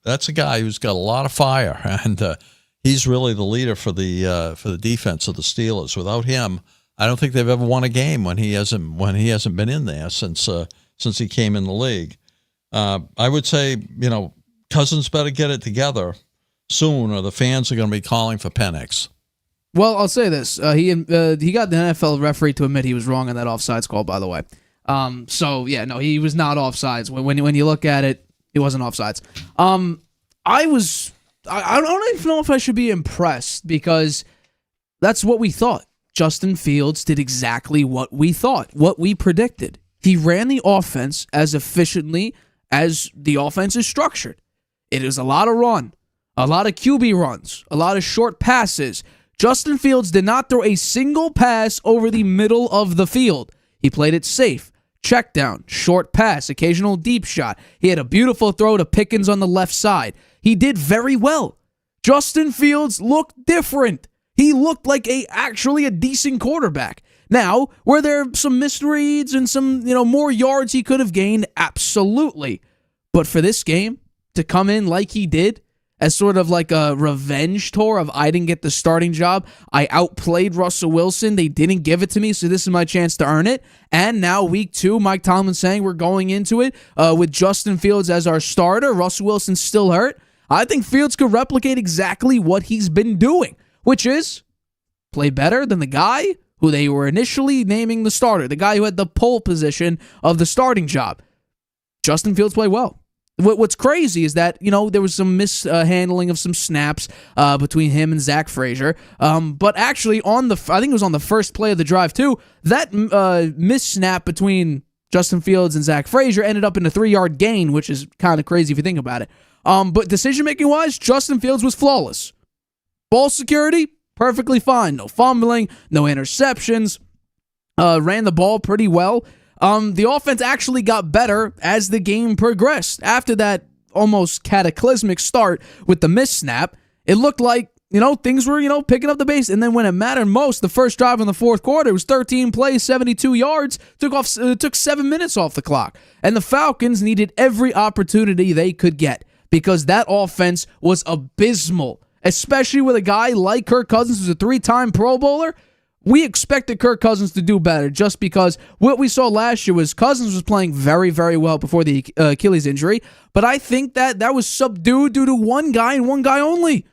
that's a guy who's got a lot of fire, and he's really the leader for the defense of the Steelers. Without him, I don't think they've ever won a game when he hasn't been in there since he came in the league. I would say Cousins better get it together soon, or the fans are going to be calling for Penix. Well, I'll say this: he got the NFL referee to admit he was wrong on that offsides call. By the way, he was not offsides. When you look at it. He wasn't offsides. I don't even know if I should be impressed, because that's what we thought. Justin Fields did exactly what we thought, what we predicted. He ran the offense as efficiently as the offense is structured. It is a lot of run, a lot of QB runs, a lot of short passes. Justin Fields did not throw a single pass over the middle of the field. He played it safe. Check down, short pass, occasional deep shot. He had a beautiful throw to Pickens on the left side. He did very well. Justin Fields looked different. He looked like actually a decent quarterback. Now, were there some misreads and some, more yards he could have gained? Absolutely. But for this game, to come in like he did, as sort of like a revenge tour of I didn't get the starting job, I outplayed Russell Wilson, they didn't give it to me, so this is my chance to earn it. And now week 2, Mike Tomlin saying we're going into it with Justin Fields as our starter. Russell Wilson's still hurt. I think Fields could replicate exactly what he's been doing, which is play better than the guy who they were initially naming the starter, the guy who had the pole position of the starting job. Justin Fields played well. What's crazy is that, there was some mishandling of some snaps between him and Zach Frazier. But actually, I think it was on the first play of the drive, too, that missed snap between Justin Fields and Zach Frazier ended up in a 3-yard gain, which is kind of crazy if you think about it. But decision-making wise, Justin Fields was flawless. Ball security, perfectly fine. No fumbling, no interceptions. Ran the ball pretty well. The offense actually got better as the game progressed. After that almost cataclysmic start with the missed snap, it looked like, things were, picking up the pace. And then when it mattered most, the first drive in the fourth quarter, it was 13 plays, 72 yards, took 7 minutes off the clock. And the Falcons needed every opportunity they could get because that offense was abysmal, especially with a guy like Kirk Cousins, who's a 3-time Pro Bowler. We expected Kirk Cousins to do better just because what we saw last year was Cousins was playing very, very well before the Achilles injury, but I think that was subdued due to one guy and one guy only.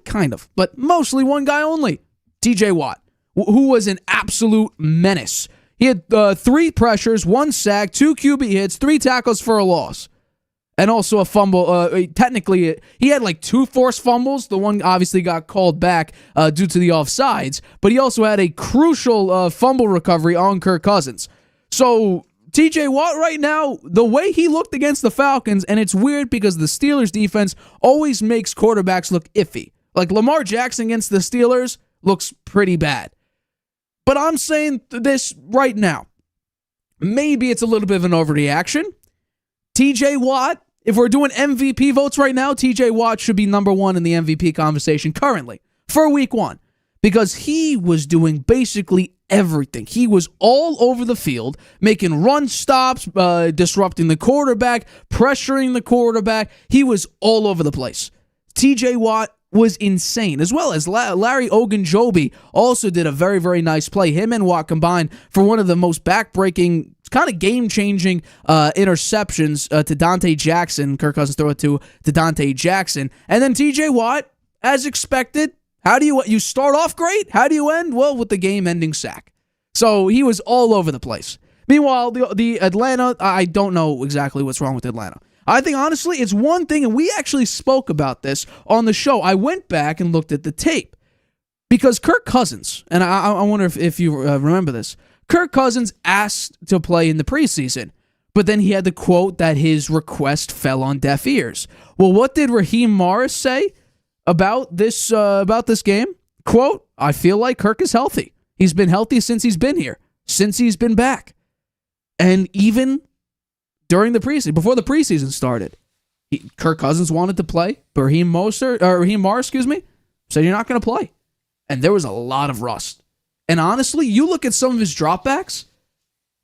Kind of, but mostly one guy only. TJ Watt, who was an absolute menace. He had 3 pressures, 1 sack, 2 QB hits, 3 tackles for a loss. and also a fumble. Technically, he had like 2 forced fumbles. The one obviously got called back due to the offsides, but he also had a crucial fumble recovery on Kirk Cousins. So TJ Watt right now, the way he looked against the Falcons, and it's weird because the Steelers defense always makes quarterbacks look iffy. Like Lamar Jackson against the Steelers looks pretty bad. But I'm saying this right now. Maybe it's a little bit of an overreaction. TJ Watt, if we're doing MVP votes right now, TJ Watt should be number 1 in the MVP conversation currently for week 1 because he was doing basically everything. He was all over the field, making run stops, disrupting the quarterback, pressuring the quarterback. He was all over the place. TJ Watt was insane, as well as Larry Ogunjobi also did a very, very nice play. Him and Watt combined for one of the most back-breaking, kind of game-changing interceptions to Dante Jackson. Kirk Cousins threw it to Dante Jackson. And then TJ Watt, as expected, how do you start off great? How do you end? Well, with the game-ending sack. So he was all over the place. Meanwhile, the Atlanta, I don't know exactly what's wrong with Atlanta. I think, honestly, it's one thing, and we actually spoke about this on the show. I went back and looked at the tape because Kirk Cousins, and I wonder if you remember this, Kirk Cousins asked to play in the preseason, but then he had the quote that his request fell on deaf ears. Well, what did Raheem Morris say about this game? Quote, I feel like Kirk is healthy. He's been healthy since he's been here, since he's been back. And even during the preseason, before the preseason started, Kirk Cousins wanted to play. Raheem Morris, said you're not going to play. And there was a lot of rust. And honestly, you look at some of his dropbacks,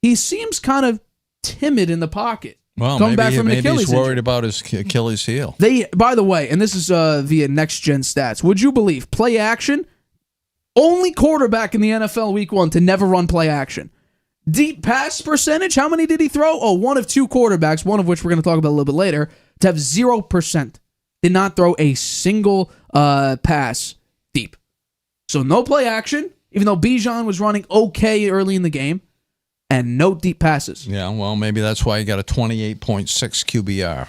he seems kind of timid in the pocket. Well, maybe he's worried about his Achilles heel. By the way, and this is via Next Gen Stats, would you believe play action? Only quarterback in the NFL Week 1 to never run play action. Deep pass percentage, how many did he throw? Oh, one of 2 quarterbacks, one of which we're going to talk about a little bit later, to have 0%. Did not throw a single pass deep. So no play action, even though Bijan was running okay early in the game, and no deep passes. Yeah, well, maybe that's why he got a 28.6 QBR.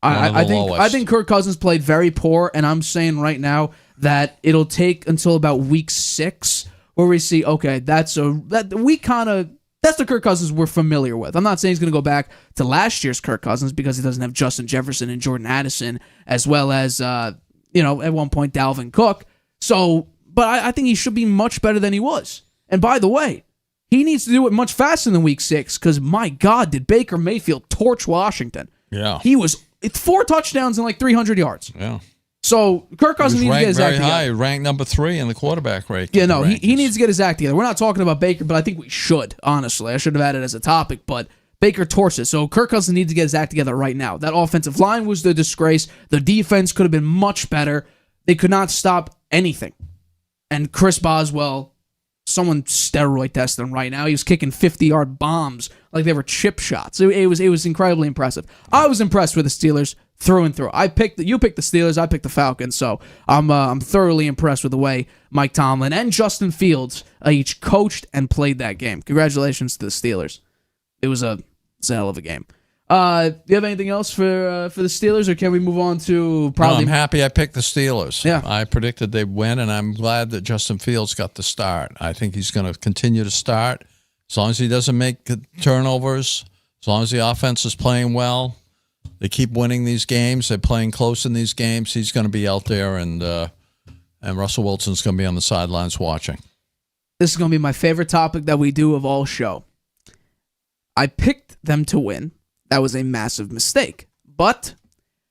I think Kirk Cousins played very poor, and I'm saying right now that it'll take until about week 6 where we see, okay, that's the Kirk Cousins we're familiar with. I'm not saying he's going to go back to last year's Kirk Cousins because he doesn't have Justin Jefferson and Jordan Addison, as well as, at one point, Dalvin Cook. So, but I think he should be much better than he was. And by the way, he needs to do it much faster than week 6 because, my God, did Baker Mayfield torch Washington. Yeah. He was 4 touchdowns and like 300 yards. Yeah. So Kirk Cousins needs to get his act together. High, ranked number 3 in the quarterback rank. Yeah, no, he needs to get his act together. We're not talking about Baker, but I think we should, honestly. I should have added it as a topic, but Baker torched it. So Kirk Cousins needs to get his act together right now. That offensive line was the disgrace. The defense could have been much better. They could not stop anything. And Chris Boswell, someone steroid tested him right now. He was kicking 50-yard bombs like they were chip shots. It was incredibly impressive. I was impressed with the Steelers through and through. You picked the Steelers, I picked the Falcons, so I'm thoroughly impressed with the way Mike Tomlin and Justin Fields each coached and played that game. Congratulations to the Steelers. It was a hell of a game. Do you have anything else for the Steelers, or can we move on to probably? No, I'm happy I picked the Steelers. Yeah. I predicted they'd win, and I'm glad that Justin Fields got the start. I think he's going to continue to start as long as he doesn't make turnovers, as long as the offense is playing well. They keep winning these games. They're playing close in these games. He's going to be out there, and Russell Wilson's going to be on the sidelines watching. This is going to be my favorite topic that we do of all show. I picked them to win. That was a massive mistake. But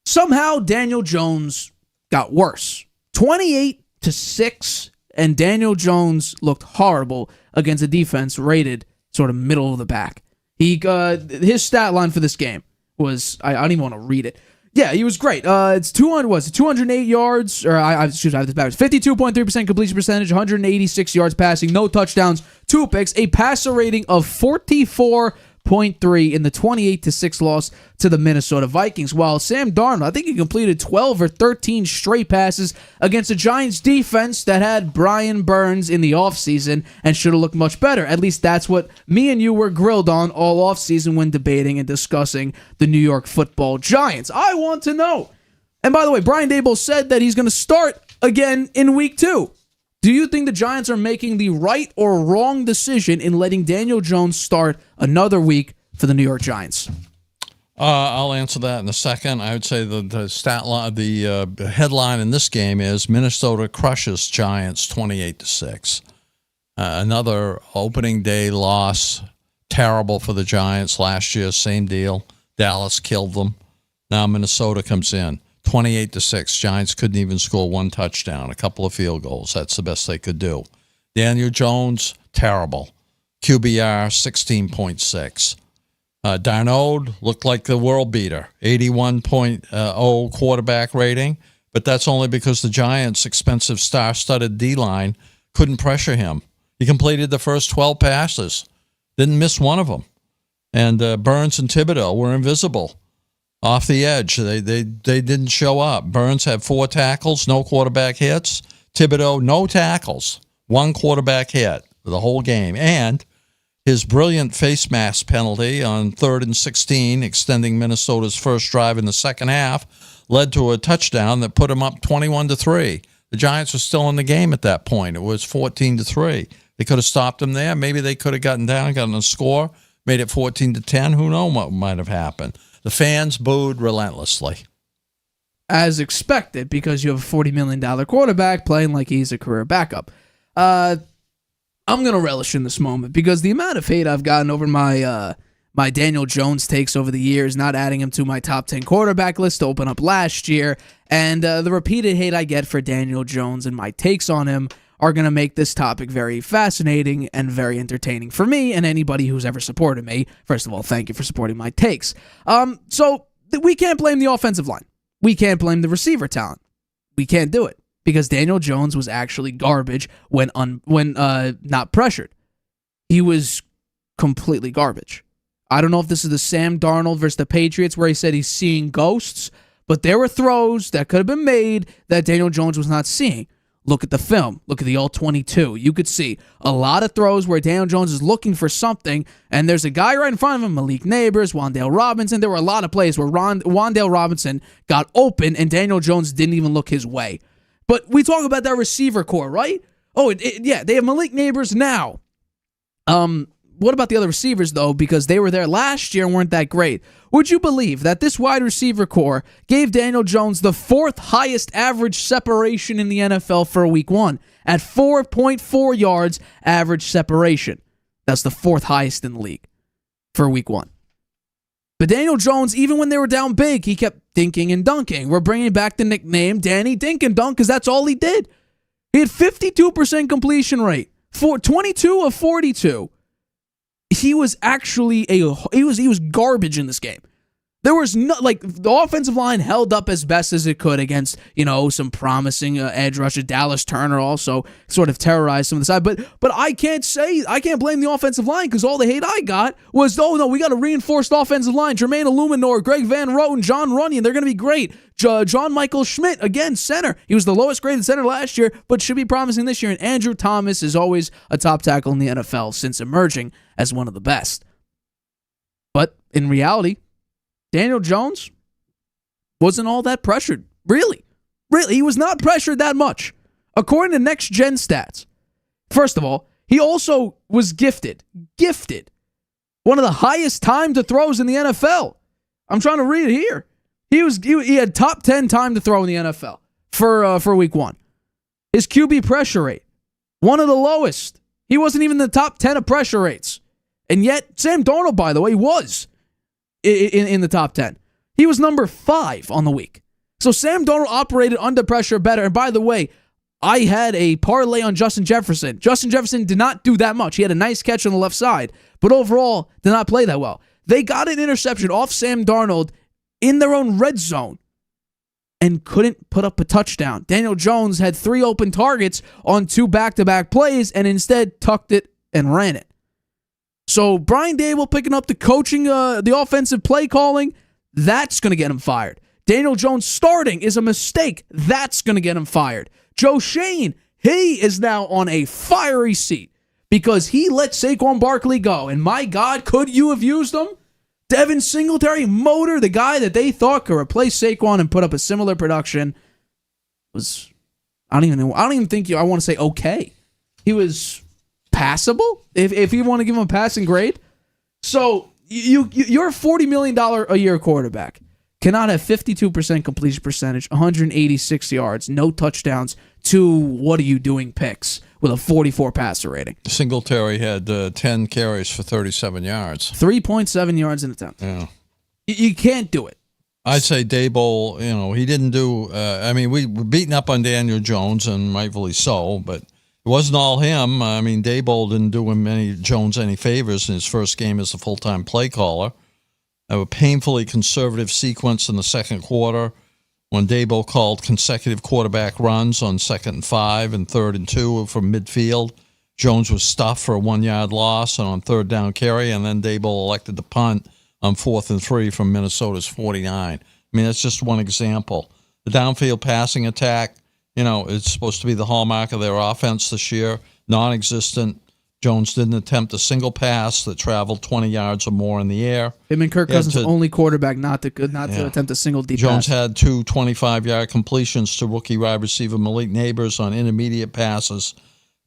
somehow Daniel Jones got worse. 28-6, and Daniel Jones looked horrible against a defense rated sort of middle of the pack. His stat line for this game was, I don't even want to read it. Yeah, he was great. It's 208 yards, or I have this backwards. 52.3% completion percentage, 186 yards passing, no touchdowns, 2 picks, a passer rating of 44.9. 0.3 in the 28-6 loss to the Minnesota Vikings. While Sam Darnold, I think he completed 12 or 13 straight passes against a Giants defense that had Brian Burns in the offseason and should have looked much better. At least that's what me and you were grilled on all offseason when debating and discussing the New York Football Giants. I want to know. And by the way, Brian Daboll said that he's going to start again in week 2. Do you think the Giants are making the right or wrong decision in letting Daniel Jones start another week for the New York Giants? I'll answer that in a second. I would say the stat line, the headline in this game is Minnesota crushes Giants 28-6. Another opening day loss, terrible for the Giants last year. Same deal. Dallas killed them. Now Minnesota comes in. 28-6. Giants couldn't even score one touchdown, a couple of field goals. That's the best they could do. Daniel Jones, terrible. QBR, 16.6. Darnold looked like the world beater, 81.0 quarterback rating, but that's only because the Giants' expensive star-studded D-line couldn't pressure him. He completed the first 12 passes, didn't miss one of them. And Burns and Thibodeau were invisible. Off the edge, they didn't show up. Burns had 4 tackles, no quarterback hits. Thibodeau, no tackles, 1 quarterback hit for the whole game. And his brilliant face mask penalty on 3rd and 16, extending Minnesota's first drive in the second half, led to a touchdown that put him up 21-3. The Giants were still in the game at that point. It was 14-3. They could have stopped him there. Maybe they could have gotten down, gotten a score, made it 14-10. Who knows what might have happened? The fans booed relentlessly. As expected, because you have a $40 million quarterback playing like he's a career backup. I'm going to relish in this moment because the amount of hate I've gotten over my my Daniel Jones takes over the years, not adding him to my top 10 quarterback list to open up last year, and the repeated hate I get for Daniel Jones and my takes on him are going to make this topic very fascinating and very entertaining for me and anybody who's ever supported me. First of all, thank you for supporting my takes. So we can't blame the offensive line. We can't blame the receiver talent. We can't do it because Daniel Jones was actually garbage when not pressured. He was completely garbage. I don't know if this is the Sam Darnold versus the Patriots where he said he's seeing ghosts, but there were throws that could have been made that Daniel Jones was not seeing. Look at the film. Look at the All-22. You could see a lot of throws where Daniel Jones is looking for something, and there's a guy right in front of him, Malik Neighbors, Wan'Dale Robinson. There were a lot of plays where Wan'Dale Robinson got open, and Daniel Jones didn't even look his way. But we talk about that receiver core, right? Oh, yeah, they have Malik Neighbors now. What about the other receivers, though? Because they were there last year and weren't that great. Would you believe that this wide receiver core gave Daniel Jones the 4th highest average separation in the NFL for week 1 at 4.4 yards average separation? That's the 4th highest in the league for week 1. But Daniel Jones, even when they were down big, he kept dinking and dunking. We're bringing back the nickname Danny Dink and Dunk because that's all he did. He had 52% completion rate, 22 of 42. He was actually he was garbage in this game. There was no, the offensive line held up as best as it could against, some promising edge rusher. Dallas Turner also sort of terrorized some of the side. But I can't blame the offensive line because all the hate I got was, oh no, we got a reinforced offensive line. Jermaine Illuminor, Greg Van Roten, John Runyon, they're going to be great. John Michael Schmidt, again, center. He was the lowest graded center last year, but should be promising this year. And Andrew Thomas is always a top tackle in the NFL since emerging as one of the best. But in reality, Daniel Jones wasn't all that pressured. Really. He was not pressured that much. According to Next Gen Stats, first of all, he also was gifted one of the highest time to throws in the NFL. I'm trying to read it here. He had top 10 time to throw in the NFL for week 1. His QB pressure rate, one of the lowest. He wasn't even in the top 10 of pressure rates. And yet, Sam Darnold, by the way, was in the top 10. He was number 5 on the week. So Sam Darnold operated under pressure better. And by the way, I had a parlay on Justin Jefferson. Justin Jefferson did not do that much. He had a nice catch on the left side, but overall did not play that well. They got an interception off Sam Darnold in their own red zone and couldn't put up a touchdown. Daniel Jones had 3 open targets on 2 back-to-back plays and instead tucked it and ran it. So Brian Dable picking up the coaching, the offensive play calling, that's going to get him fired. Daniel Jones starting is a mistake. That's going to get him fired. Joe Shane, he is now on a fiery seat because he let Saquon Barkley go. And my God, could you have used him? Devin Singletary, motor, the guy that they thought could replace Saquon and put up a similar production, was, I don't even think I want to say okay. He was passable, if you want to give him a passing grade. So you're a $40 million a year quarterback. Cannot have 52% completion percentage, 186 yards, no touchdowns, 2 what are you doing picks with a 44 passer rating. Singletary had 10 carries for 37 yards. 3.7 yards in attempt. Yeah. You can't do it. I'd say Dable, he didn't do, we were beating up on Daniel Jones, and rightfully so, but it wasn't all him. Dable didn't do Jones any favors in his first game as a full-time play caller. A painfully conservative sequence in the second quarter when Dable called consecutive quarterback runs on 2nd and 5 and 3rd and 2 from midfield. Jones was stuffed for a 1-yard loss and on 3rd down carry, and then Dable elected to punt on 4th and 3 from Minnesota's 49. That's just one example. The downfield passing attack, it's supposed to be the hallmark of their offense this year. Non-existent. Jones didn't attempt a single pass that traveled 20 yards or more in the air. Him and Kirk Cousins, only quarterback not to attempt a single deep Jones pass. had 2 25-yard completions to rookie wide receiver Malik Neighbors on intermediate passes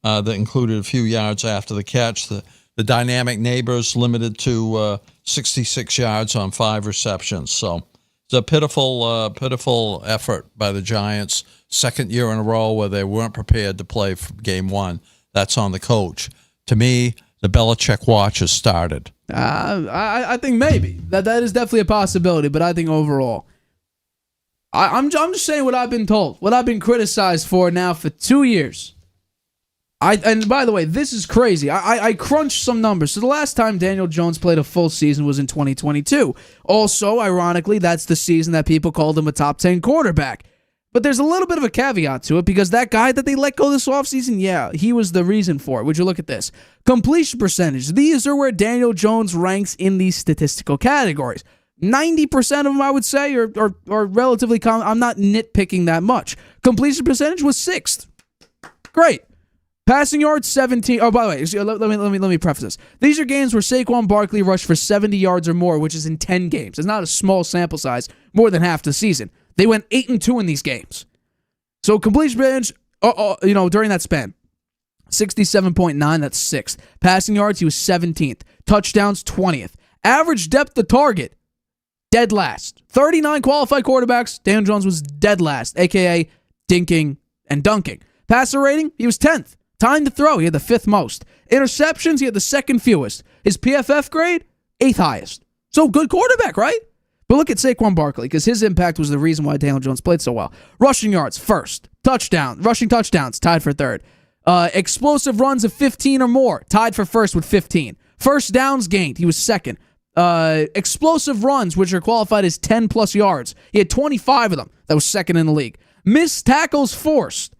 that included a few yards after the catch. The dynamic Neighbors limited to 66 yards on 5 receptions. So it's a pitiful effort by the Giants. Second year in a row where they weren't prepared to play for game 1. That's on the coach. To me, the Belichick watch has started. I think maybe that is definitely a possibility, but I think overall, I'm just saying what I've been told, what I've been criticized for now for 2 years. And by the way, this is crazy. I crunched some numbers. So the last time Daniel Jones played a full season was in 2022. Also, ironically, that's the season that people called him a top 10 quarterback. But there's a little bit of a caveat to it because that guy that they let go this offseason, yeah, he was the reason for it. Would you look at this? Completion percentage. These are where Daniel Jones ranks in these statistical categories. 90% of them, I would say, are relatively common. I'm not nitpicking that much. Completion percentage was 6th. Great. Passing yards, 17. Oh, by the way, let me preface this. These are games where Saquon Barkley rushed for 70 yards or more, which is in 10 games. It's not a small sample size, more than half the season. They went 8-2 in these games. So completion percentage, during that span, 67.9, that's 6th. Passing yards, he was 17th. Touchdowns, 20th. Average depth of target, dead last. 39 qualified quarterbacks, Daniel Jones was dead last, a.k.a. dinking and dunking. Passer rating, he was 10th. Time to throw, he had the 5th most. Interceptions, he had the 2nd fewest. His PFF grade, 8th highest. So good quarterback, right? But look at Saquon Barkley, because his impact was the reason why Daniel Jones played so well. Rushing yards, 1st. Rushing touchdowns, tied for 3rd. Explosive runs of 15 or more, tied for 1st with 15. First downs gained, he was 2nd. Explosive runs, which are qualified as 10-plus yards, he had 25 of them. That was 2nd in the league. Missed tackles forced,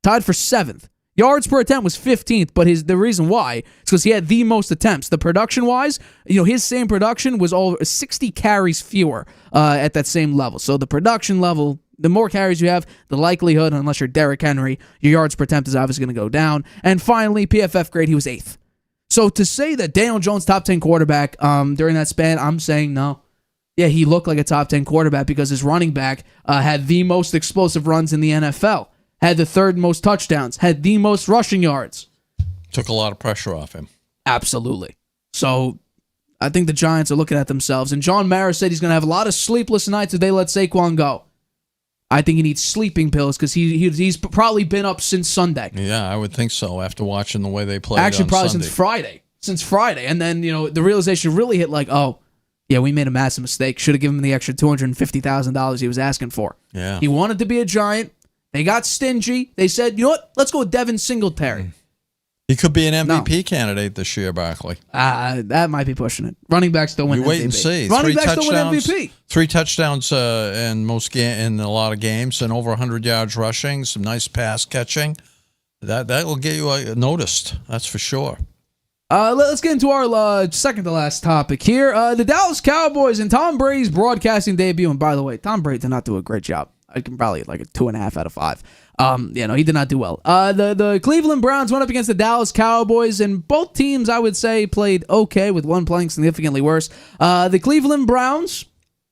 tied for 7th. Yards per attempt was 15th, but the reason why is because he had the most attempts. The production-wise, his same production was all 60 carries fewer at that same level. So the production level, the more carries you have, the likelihood, unless you're Derrick Henry, your yards per attempt is obviously going to go down. And finally, PFF grade, he was 8th. So to say that Daniel Jones, top 10 quarterback during that span, I'm saying no. Yeah, he looked like a top 10 quarterback because his running back had the most explosive runs in the NFL. Had the 3rd most touchdowns, had the most rushing yards. Took a lot of pressure off him. Absolutely. So I think the Giants are looking at themselves. And John Mara said he's going to have a lot of sleepless nights if they let Saquon go. I think he needs sleeping pills because he's probably been up since Sunday. Yeah, I would think so after watching the way they played. Actually, probably Sunday. since Friday. And then, the realization really hit like, oh, yeah, we made a massive mistake. Should have given him the extra $250,000 he was asking for. Yeah. He wanted to be a Giant. They got stingy. They said, you know what? Let's go with Devin Singletary. He could be an MVP candidate this year, Barkley. That might be pushing it. Running backs still win MVP. You wait and see. Running backs still win MVP. 3 touchdowns in a lot of games and over 100 yards rushing, some nice pass catching. That will get you noticed. That's for sure. Let's get into our second to last topic here. The Dallas Cowboys and Tom Brady's broadcasting debut. And by the way, Tom Brady did not do a great job. I can probably like a 2.5 out of 5. He did not do well. The Cleveland Browns went up against the Dallas Cowboys, and both teams, I would say, played okay, with one playing significantly worse. The Cleveland Browns,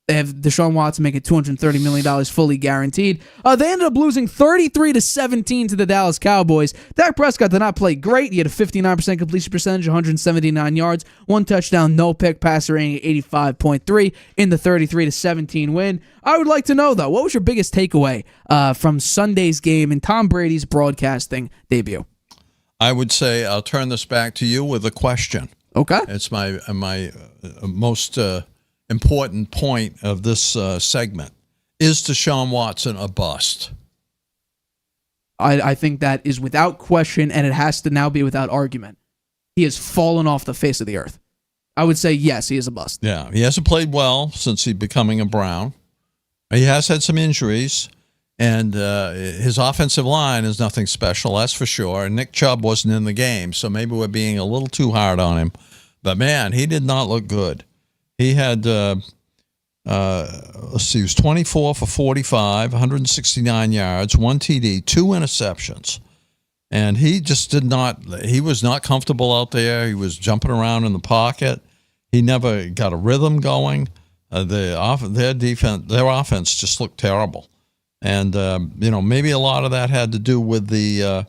they have Deshaun Watson making $230 million fully guaranteed. They ended up losing 33-17 to the Dallas Cowboys. Dak Prescott did not play great. He had a 59% completion percentage, 179 yards, 1 touchdown, no pick, passer rating 85.3 in the 33-17 win. I would like to know, though, what was your biggest takeaway from Sunday's game and Tom Brady's broadcasting debut? I would say I'll turn this back to you with a question. Okay. It's my most important point of this segment. Is Deshaun Watson a bust? I think that is without question, and it has to now be without argument. He has fallen off the face of the earth. I would say, yes, he is a bust. Yeah, he hasn't played well since he becoming a Brown. He has had some injuries, and his offensive line is nothing special, that's for sure. And Nick Chubb wasn't in the game, so maybe we're being a little too hard on him. But, man, he did not look good. He had, he was 24 for 45, 169 yards, 1 TD, 2 interceptions. And he just he was not comfortable out there. He was jumping around in the pocket. He never got a rhythm going. Their offense just looked terrible. And, maybe a lot of that had to do with the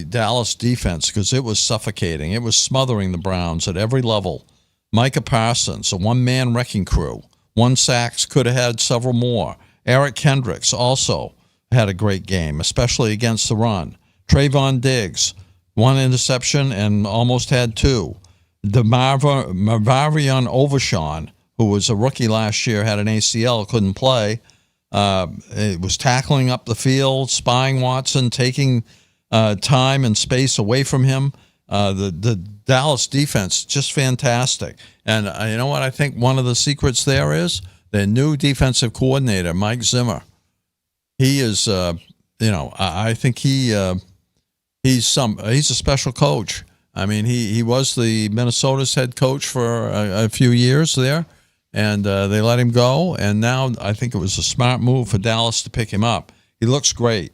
Dallas defense, because it was suffocating. It was smothering the Browns at every level. Micah Parsons, a one-man wrecking crew. 1 sack, could have had several more. Eric Kendricks also had a great game, especially against the run. Trayvon Diggs, 1 interception and almost had 2. Marvion Overshawn, who was a rookie last year, had an ACL, couldn't play. It was tackling up the field, spying Watson, taking time and space away from him. The Dallas defense, just fantastic. And you know what I think one of the secrets there is? Their new defensive coordinator, Mike Zimmer. He is, I think he's a special coach. I mean, he was the Minnesota's head coach for a few years there, and they let him go. And now I think it was a smart move for Dallas to pick him up. He looks great.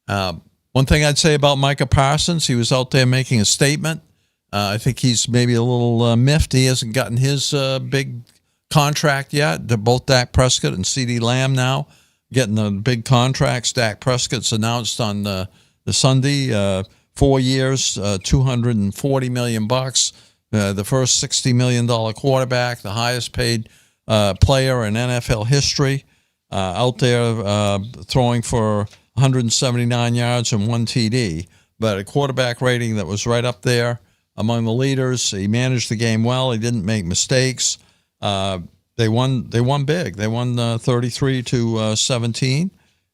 One thing I'd say about Micah Parsons, he was out there making a statement. I think he's maybe a little miffed. He hasn't gotten his big contract yet. They're both Dak Prescott and CeeDee Lamb now getting the big contracts. Dak Prescott's announced on the Sunday, 4 years, $240 million. The first $60 million quarterback, the highest paid player in NFL history, out there throwing for 179 yards and 1 TD, but a quarterback rating that was right up there among the leaders. He managed the game well. He didn't make mistakes. They won big. They won 33-17,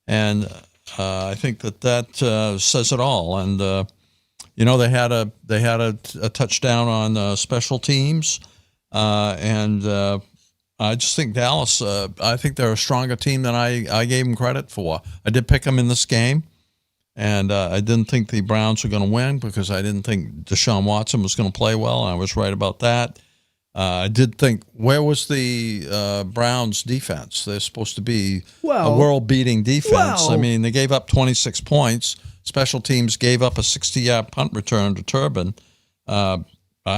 and I think that says it all. And they had a touchdown on special teams, and I just think Dallas. I think they're a stronger team than I gave them credit for. I did pick them in this game, and I didn't think the Browns were going to win because I didn't think Deshaun Watson was going to play well, and I was right about that. I did think, where was the Browns defense? They're supposed to be a world-beating defense. I mean, they gave up 26 points. Special teams gave up a 60-yard punt return to Turbin. I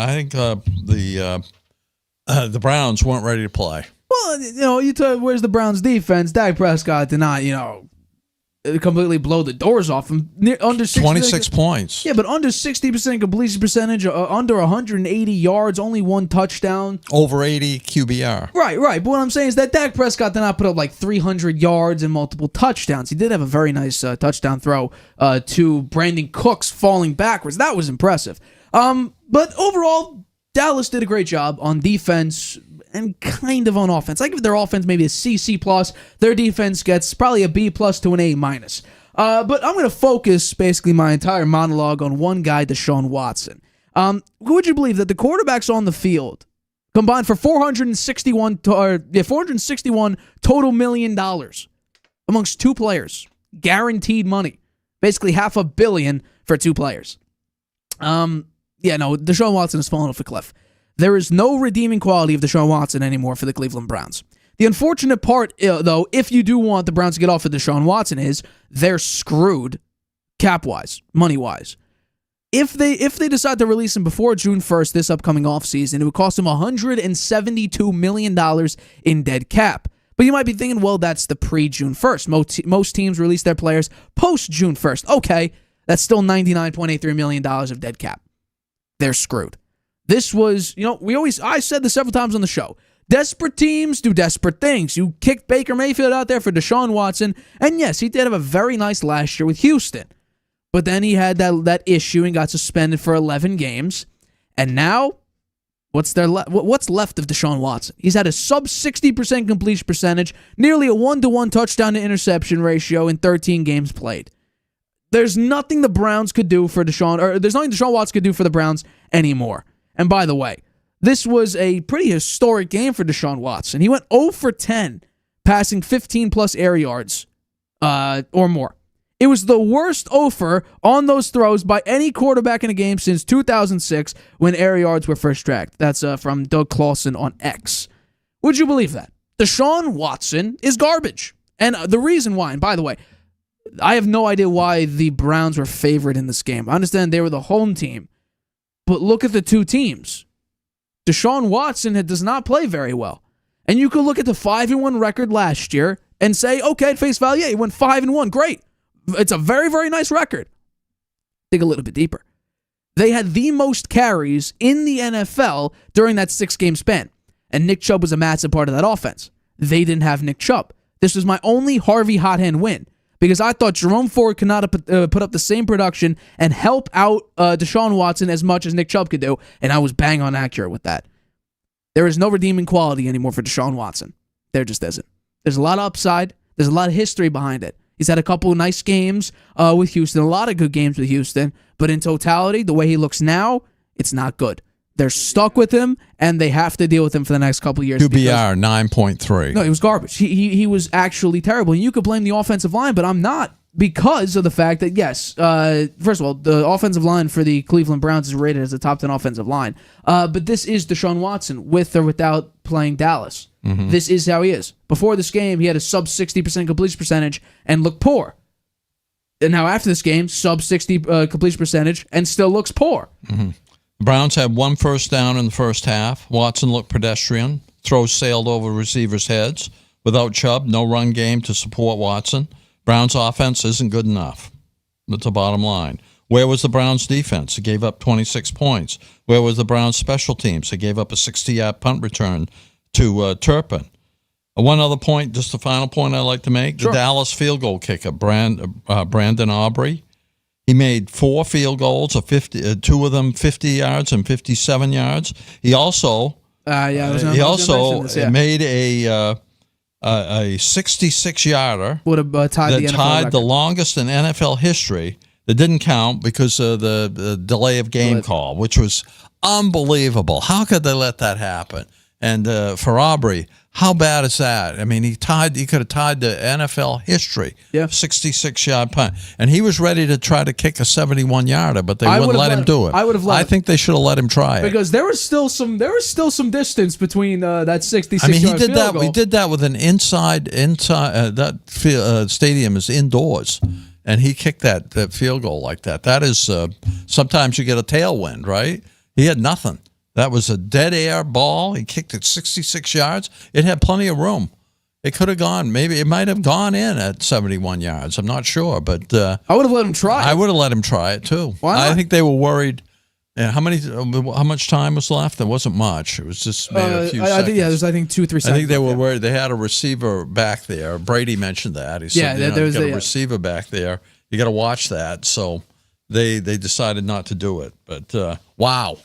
think the Browns weren't ready to play. Well, you tell where's the Browns defense? Dak Prescott did not, completely blow the doors off him. Under 26 points. Yeah, but under 60% completion percentage, under 180 yards, only 1 touchdown. Over 80 QBR. Right. But what I'm saying is that Dak Prescott did not put up like 300 yards and multiple touchdowns. He did have a very nice touchdown throw to Brandon Cooks falling backwards. That was impressive. But overall, Dallas did a great job on defense and kind of on offense. I give their offense maybe a C+. Their defense gets probably a B+ to an A-. But I'm going to focus basically my entire monologue on one guy, Deshaun Watson. Would you believe that the quarterbacks on the field combined for $461 total $1 million amongst 2 players? Guaranteed money. Basically $500 million for 2 players. Yeah, no, Deshaun Watson has fallen off a cliff. There is no redeeming quality of Deshaun Watson anymore for the Cleveland Browns. The unfortunate part, though, if you do want the Browns to get off of Deshaun Watson, is they're screwed cap-wise, money-wise. If they decide to release him before June 1st, this upcoming offseason, it would cost him $172 million in dead cap. But you might be thinking, well, that's the pre-June 1st. Most teams release their players post-June 1st. Okay, that's still $99.83 million of dead cap. They're screwed. This was, I said this several times on the show. Desperate teams do desperate things. You kicked Baker Mayfield out there for Deshaun Watson, and yes, he did have a very nice last year with Houston. But then he had that issue and got suspended for 11 games. And now, what's left of Deshaun Watson? He's had a sub 60% completion percentage, nearly a 1-to-1 touchdown to interception ratio in 13 games played. There's nothing the Browns could do for there's nothing Deshaun Watson could do for the Browns anymore. And by the way, this was a pretty historic game for Deshaun Watson. He went 0 for 10, passing 15-plus air yards or more. It was the worst offer on those throws by any quarterback in a game since 2006 when air yards were first tracked. That's from Doug Clawson on X. Would you believe that? Deshaun Watson is garbage. And the reason why, and by the way, I have no idea why the Browns were favored in this game. I understand they were the home team, but look at the two teams. Deshaun Watson does not play very well. And you could look at the 5-1 record last year and say, okay, at face value, yeah, he went 5-1. Great. It's a very, very nice record. Dig a little bit deeper. They had the most carries in the NFL during that 6-game span. And Nick Chubb was a massive part of that offense. They didn't have Nick Chubb. This was my only Harvey hot hand win because I thought Jerome Ford could not put up the same production and help out Deshaun Watson as much as Nick Chubb could do, and I was bang on accurate with that. There is no redeeming quality anymore for Deshaun Watson. There just isn't. There's a lot of upside. There's a lot of history behind it. He's had a couple of nice games with Houston, a lot of good games with Houston, but in totality, the way he looks now, it's not good. They're stuck with him, and they have to deal with him for the next couple of years. QBR 9.3. No, he was garbage. He was actually terrible. And you could blame the offensive line, but I'm not, because of the fact that, yes, first of all, the offensive line for the Cleveland Browns is rated as a top 10 offensive line. But this is Deshaun Watson, with or without playing Dallas. Mm-hmm. This is how he is. Before this game, he had a sub 60% completion percentage and looked poor. And now after this game, sub 60 completion percentage and still looks poor. Mm-hmm. The Browns had 1 first down in the first half. Watson looked pedestrian. Throws sailed over receivers' heads. Without Chubb, no run game to support Watson. Browns' offense isn't good enough. That's the bottom line. Where was the Browns' defense? It gave up 26 points. Where was the Browns' special teams? They gave up a 60-yard punt return to Turpin. One other point, just the final point I'd like to make. Sure. The Dallas field goal kicker, Brandon Aubrey. He made 4 field goals, 2 of them 50 yards and 57 yards. He also made a 66-yarder would have tied the longest in NFL history. That didn't count because of the delay of game call, which was unbelievable. How could they let that happen? And for Aubrey, how bad is that? I mean, he could have tied the NFL history. Yeah. 66-yard punt. And he was ready to try to kick a 71-yarder, but they wouldn't let him do it. I think they should have let him try it. Because there was still some distance between that 66-yard field goal. He did that with an inside that stadium is indoors. And he kicked that field goal like that. That is, sometimes you get a tailwind, right? He had nothing. That was a dead air ball. He kicked it 66 yards. It had plenty of room. It could have gone. Maybe it might have gone in at 71 yards. I'm not sure, but I would have let him try. I would have let him try it too. Why not? I think they were worried. How much time was left? There wasn't much. It was just maybe a few seconds. There's 2-3 seconds. I think they were worried. They had a receiver back there. Brady mentioned that. He said, you got a receiver back there. You got to watch that. So they decided not to do it. But wow.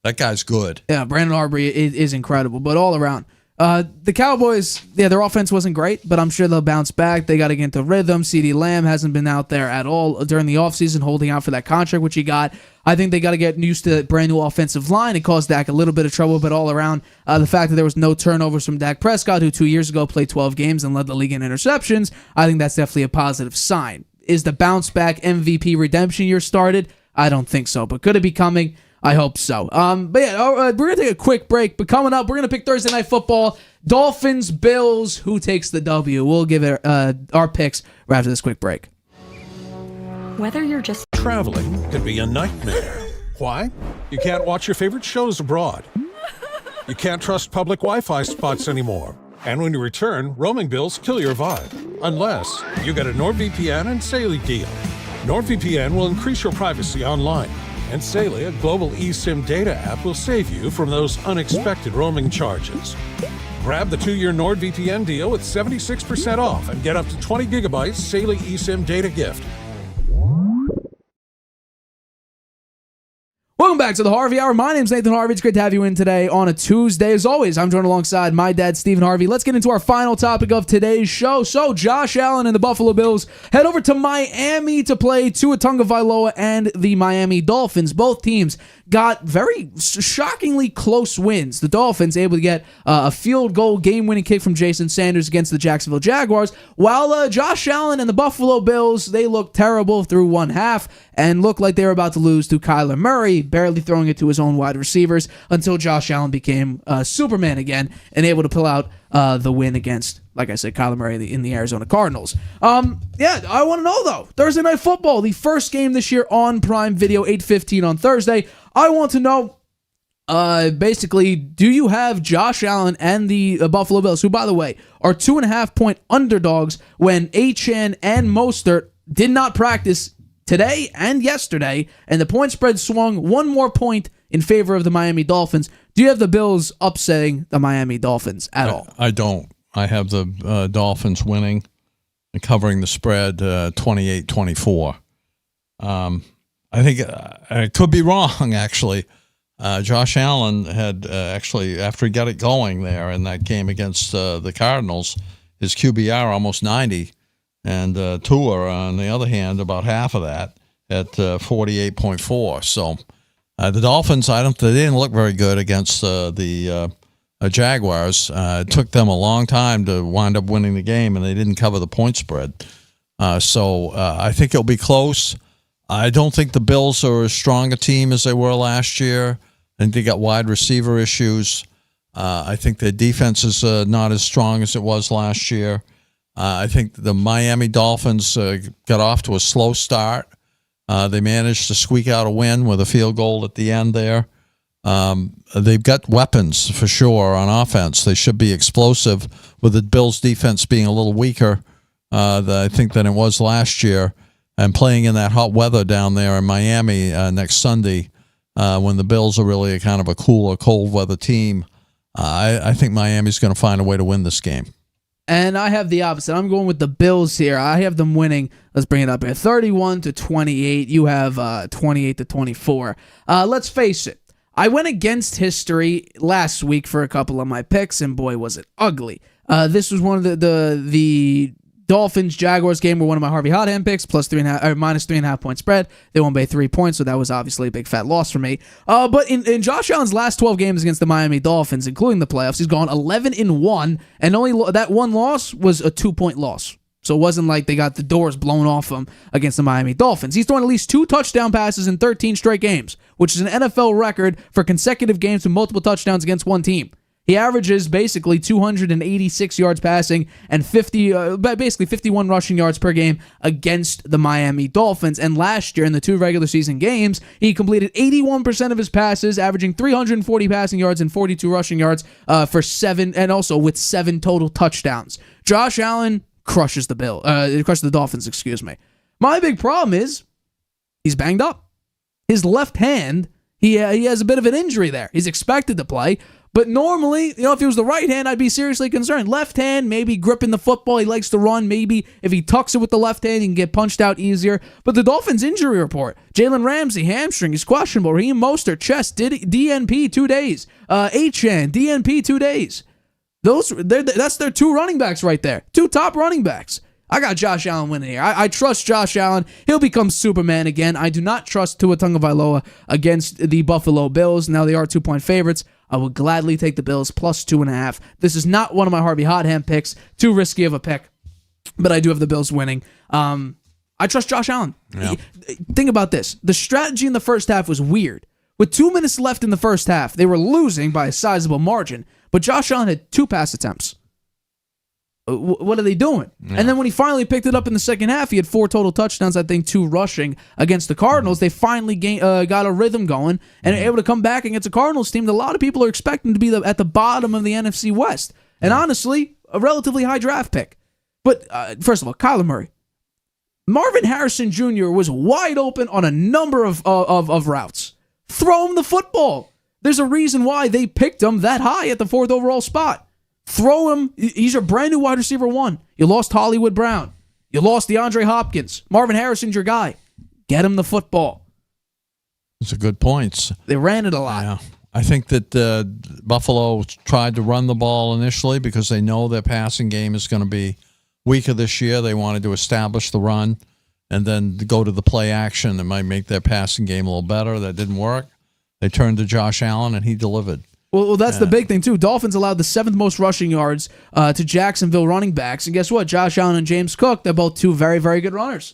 That guy's good. Yeah, Brandon Aubrey is incredible, but all around. The Cowboys, their offense wasn't great, but I'm sure they'll bounce back. They got to get into rhythm. CeeDee Lamb hasn't been out there at all during the offseason, holding out for that contract, which he got. I think they got to get used to that brand new offensive line. It caused Dak a little bit of trouble, but all around, the fact that there was no turnovers from Dak Prescott, who 2 years ago played 12 games and led the league in interceptions, I think that's definitely a positive sign. Is the bounce back MVP redemption year started? I don't think so, but could it be coming? I hope so. But yeah, we're going to take a quick break. But coming up, we're going to pick Thursday Night Football. Dolphins, Bills. Who takes the W? We'll give it our picks right after this quick break. Whether you're just Traveling can be a nightmare. Why? You can't watch your favorite shows abroad. You can't trust public Wi-Fi spots anymore. And when you return, roaming bills kill your vibe. Unless you get a NordVPN and Saley deal. NordVPN will increase your privacy online. And Saley, a global eSIM data app, will save you from those unexpected roaming charges. Grab the 2-year NordVPN deal with 76% off and get up to 20 gigabytes Saley eSIM data gift. Welcome back to the Harvey Hour. My name's Nathan Harvey. It's great to have you in today on a Tuesday. As always, I'm joined alongside my dad, Stephen Harvey. Let's get into our final topic of today's show. So, Josh Allen and the Buffalo Bills head over to Miami to play Tua Tagovailoa and the Miami Dolphins. Both teams got very shockingly close wins. The Dolphins able to get a field goal game-winning kick from Jason Sanders against the Jacksonville Jaguars, while Josh Allen and the Buffalo Bills, they looked terrible through one half and looked like they were about to lose to Kyler Murray, barely throwing it to his own wide receivers until Josh Allen became Superman again and able to pull out the win against, like I said, Kyler Murray in the Arizona Cardinals. Yeah, I want to know, though, Thursday Night Football, the first game this year on Prime Video, 8:15 on Thursday. I want to know, basically, do you have Josh Allen and the Buffalo Bills, who, by the way, are 2.5-point underdogs when Achane and Mostert did not practice today and yesterday, and the point spread swung one more point in favor of the Miami Dolphins? Do you have the Bills upsetting the Miami Dolphins at all? I don't. I have the Dolphins winning and covering the spread 28-24. I think I could be wrong, actually. Josh Allen had actually, after he got it going there in that game against the Cardinals, his QBR almost 90, and Tua, on the other hand, about half of that at 48.4. So the Dolphins, they didn't look very good against the Jaguars. It took them a long time to wind up winning the game, and they didn't cover the point spread. So I think it'll be close. I don't think the Bills are as strong a team as they were last year. I think they got wide receiver issues. I think their defense is not as strong as it was last year. I think the Miami Dolphins got off to a slow start. They managed to squeak out a win with a field goal at the end there. They've got weapons for sure on offense. They should be explosive, with the Bills' defense being a little weaker, I think, than it was last year. And playing in that hot weather down there in Miami next Sunday, when the Bills are really a kind of a cooler, cold weather team, I think Miami's going to find a way to win this game. And I have the opposite. I'm going with the Bills here. I have them winning. Let's bring it up here. 31-28. You have 28-24. Let's face it. I went against history last week for a couple of my picks, and boy, was it ugly. This was one of the Dolphins-Jaguars game were one of my Harvey Hotham picks, minus 3.5 point spread. They won by 3 points, so that was obviously a big fat loss for me. But in Josh Allen's last 12 games against the Miami Dolphins, including the playoffs, he's gone 11-1, and only that one loss was a 2-point loss. So it wasn't like they got the doors blown off them against the Miami Dolphins. He's thrown at least 2 touchdown passes in 13 straight games, which is an NFL record for consecutive games with multiple touchdowns against one team. He averages basically 286 yards passing and 51 rushing yards per game against the Miami Dolphins. And last year in the 2 regular season games, he completed 81% of his passes, averaging 340 passing yards and 42 rushing yards for 7, and also with 7 total touchdowns. Josh Allen crushes the Dolphins, excuse me. My big problem is he's banged up. His left hand, he has a bit of an injury there. He's expected to play. But normally, if he was the right hand, I'd be seriously concerned. Left hand, maybe gripping the football. He likes to run. Maybe if he tucks it with the left hand, he can get punched out easier. But the Dolphins' injury report: Jalen Ramsey, hamstring, he's questionable. Raheem Mostert, chest, DNP 2 days. Achane, DNP 2 days. That's their 2 running backs right there. 2 top running backs. I got Josh Allen winning here. I trust Josh Allen. He'll become Superman again. I do not trust Tua Tagovailoa against the Buffalo Bills. Now they are 2-point favorites. I will gladly take the Bills plus 2.5. This is not one of my Harvey Hotham picks. Too risky of a pick. But I do have the Bills winning. I trust Josh Allen. Yeah. Think about this. The strategy in the first half was weird, With 2 minutes left in the first half, they were losing by a sizable margin, but Josh Allen had 2 pass attempts. What are they doing? Yeah. And then when he finally picked it up in the second half, he had 4 total touchdowns, I think 2 rushing against the Cardinals. They finally got a rhythm going and able to come back against a Cardinals team that a lot of people are expecting to be at the bottom of the NFC West. And honestly, a relatively high draft pick. But first of all, Kyler Murray. Marvin Harrison Jr. was wide open on a number of routes. Throw him the football. There's a reason why they picked him that high at the 4th overall spot. Throw him. He's your brand new wide receiver 1. You lost Hollywood Brown. You lost DeAndre Hopkins. Marvin Harrison's your guy. Get him the football. Those are good points. They ran it a lot. Yeah. I think that Buffalo tried to run the ball initially because they know their passing game is going to be weaker this year. They wanted to establish the run and then go to the play action that might make their passing game a little better. That didn't work. They turned to Josh Allen, and he delivered. Well, that's the big thing, too. Dolphins allowed the 7th most rushing yards to Jacksonville running backs. And guess what? Josh Allen and James Cook, they're both 2 very, very good runners.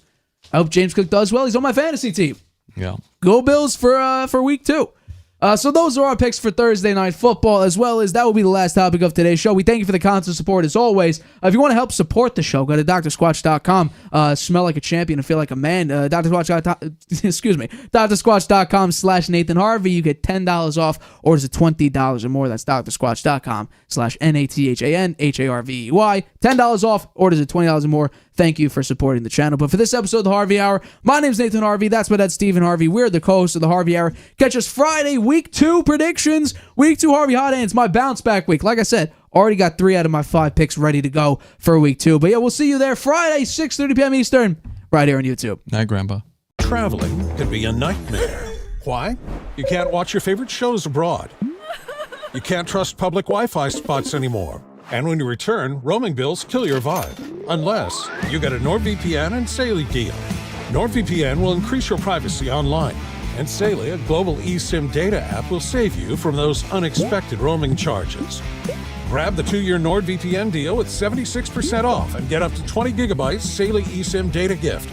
I hope James Cook does well. He's on my fantasy team. Yeah. Go Bills for week 2. So those are our picks for Thursday Night Football, as well as that will be the last topic of today's show. We thank you for the constant support, as always. If you want to help support the show, go to drsquatch.com. Smell like a champion and feel like a man. drsquatch.com/Nathan Harvey. You get $10 off orders of $20 or more. That's drsquatch.com/NATHANHARVEY. $10 off orders of $20 or more. Thank you for supporting the channel. But for this episode of the Harvey Hour, my name's Nathan Harvey. That's my dad, Stephen Harvey. We're the co-hosts of the Harvey Hour. Catch us Friday, week 2 predictions. Week 2 Harvey Hot Hands, my bounce back week. Like I said, already got 3 out of my 5 picks ready to go for week 2. But yeah, we'll see you there Friday, 6:30 p.m. Eastern, right here on YouTube. Night, Grandpa. Traveling can be a nightmare. Why? You can't watch your favorite shows abroad. You can't trust public Wi-Fi spots anymore. And when you return, roaming bills kill your vibe. Unless you get a NordVPN and Saley deal. NordVPN will increase your privacy online. And Saley, a global eSIM data app, will save you from those unexpected roaming charges. Grab the 2-year NordVPN deal with 76% off and get up to 20 gigabytes Saley eSIM data gift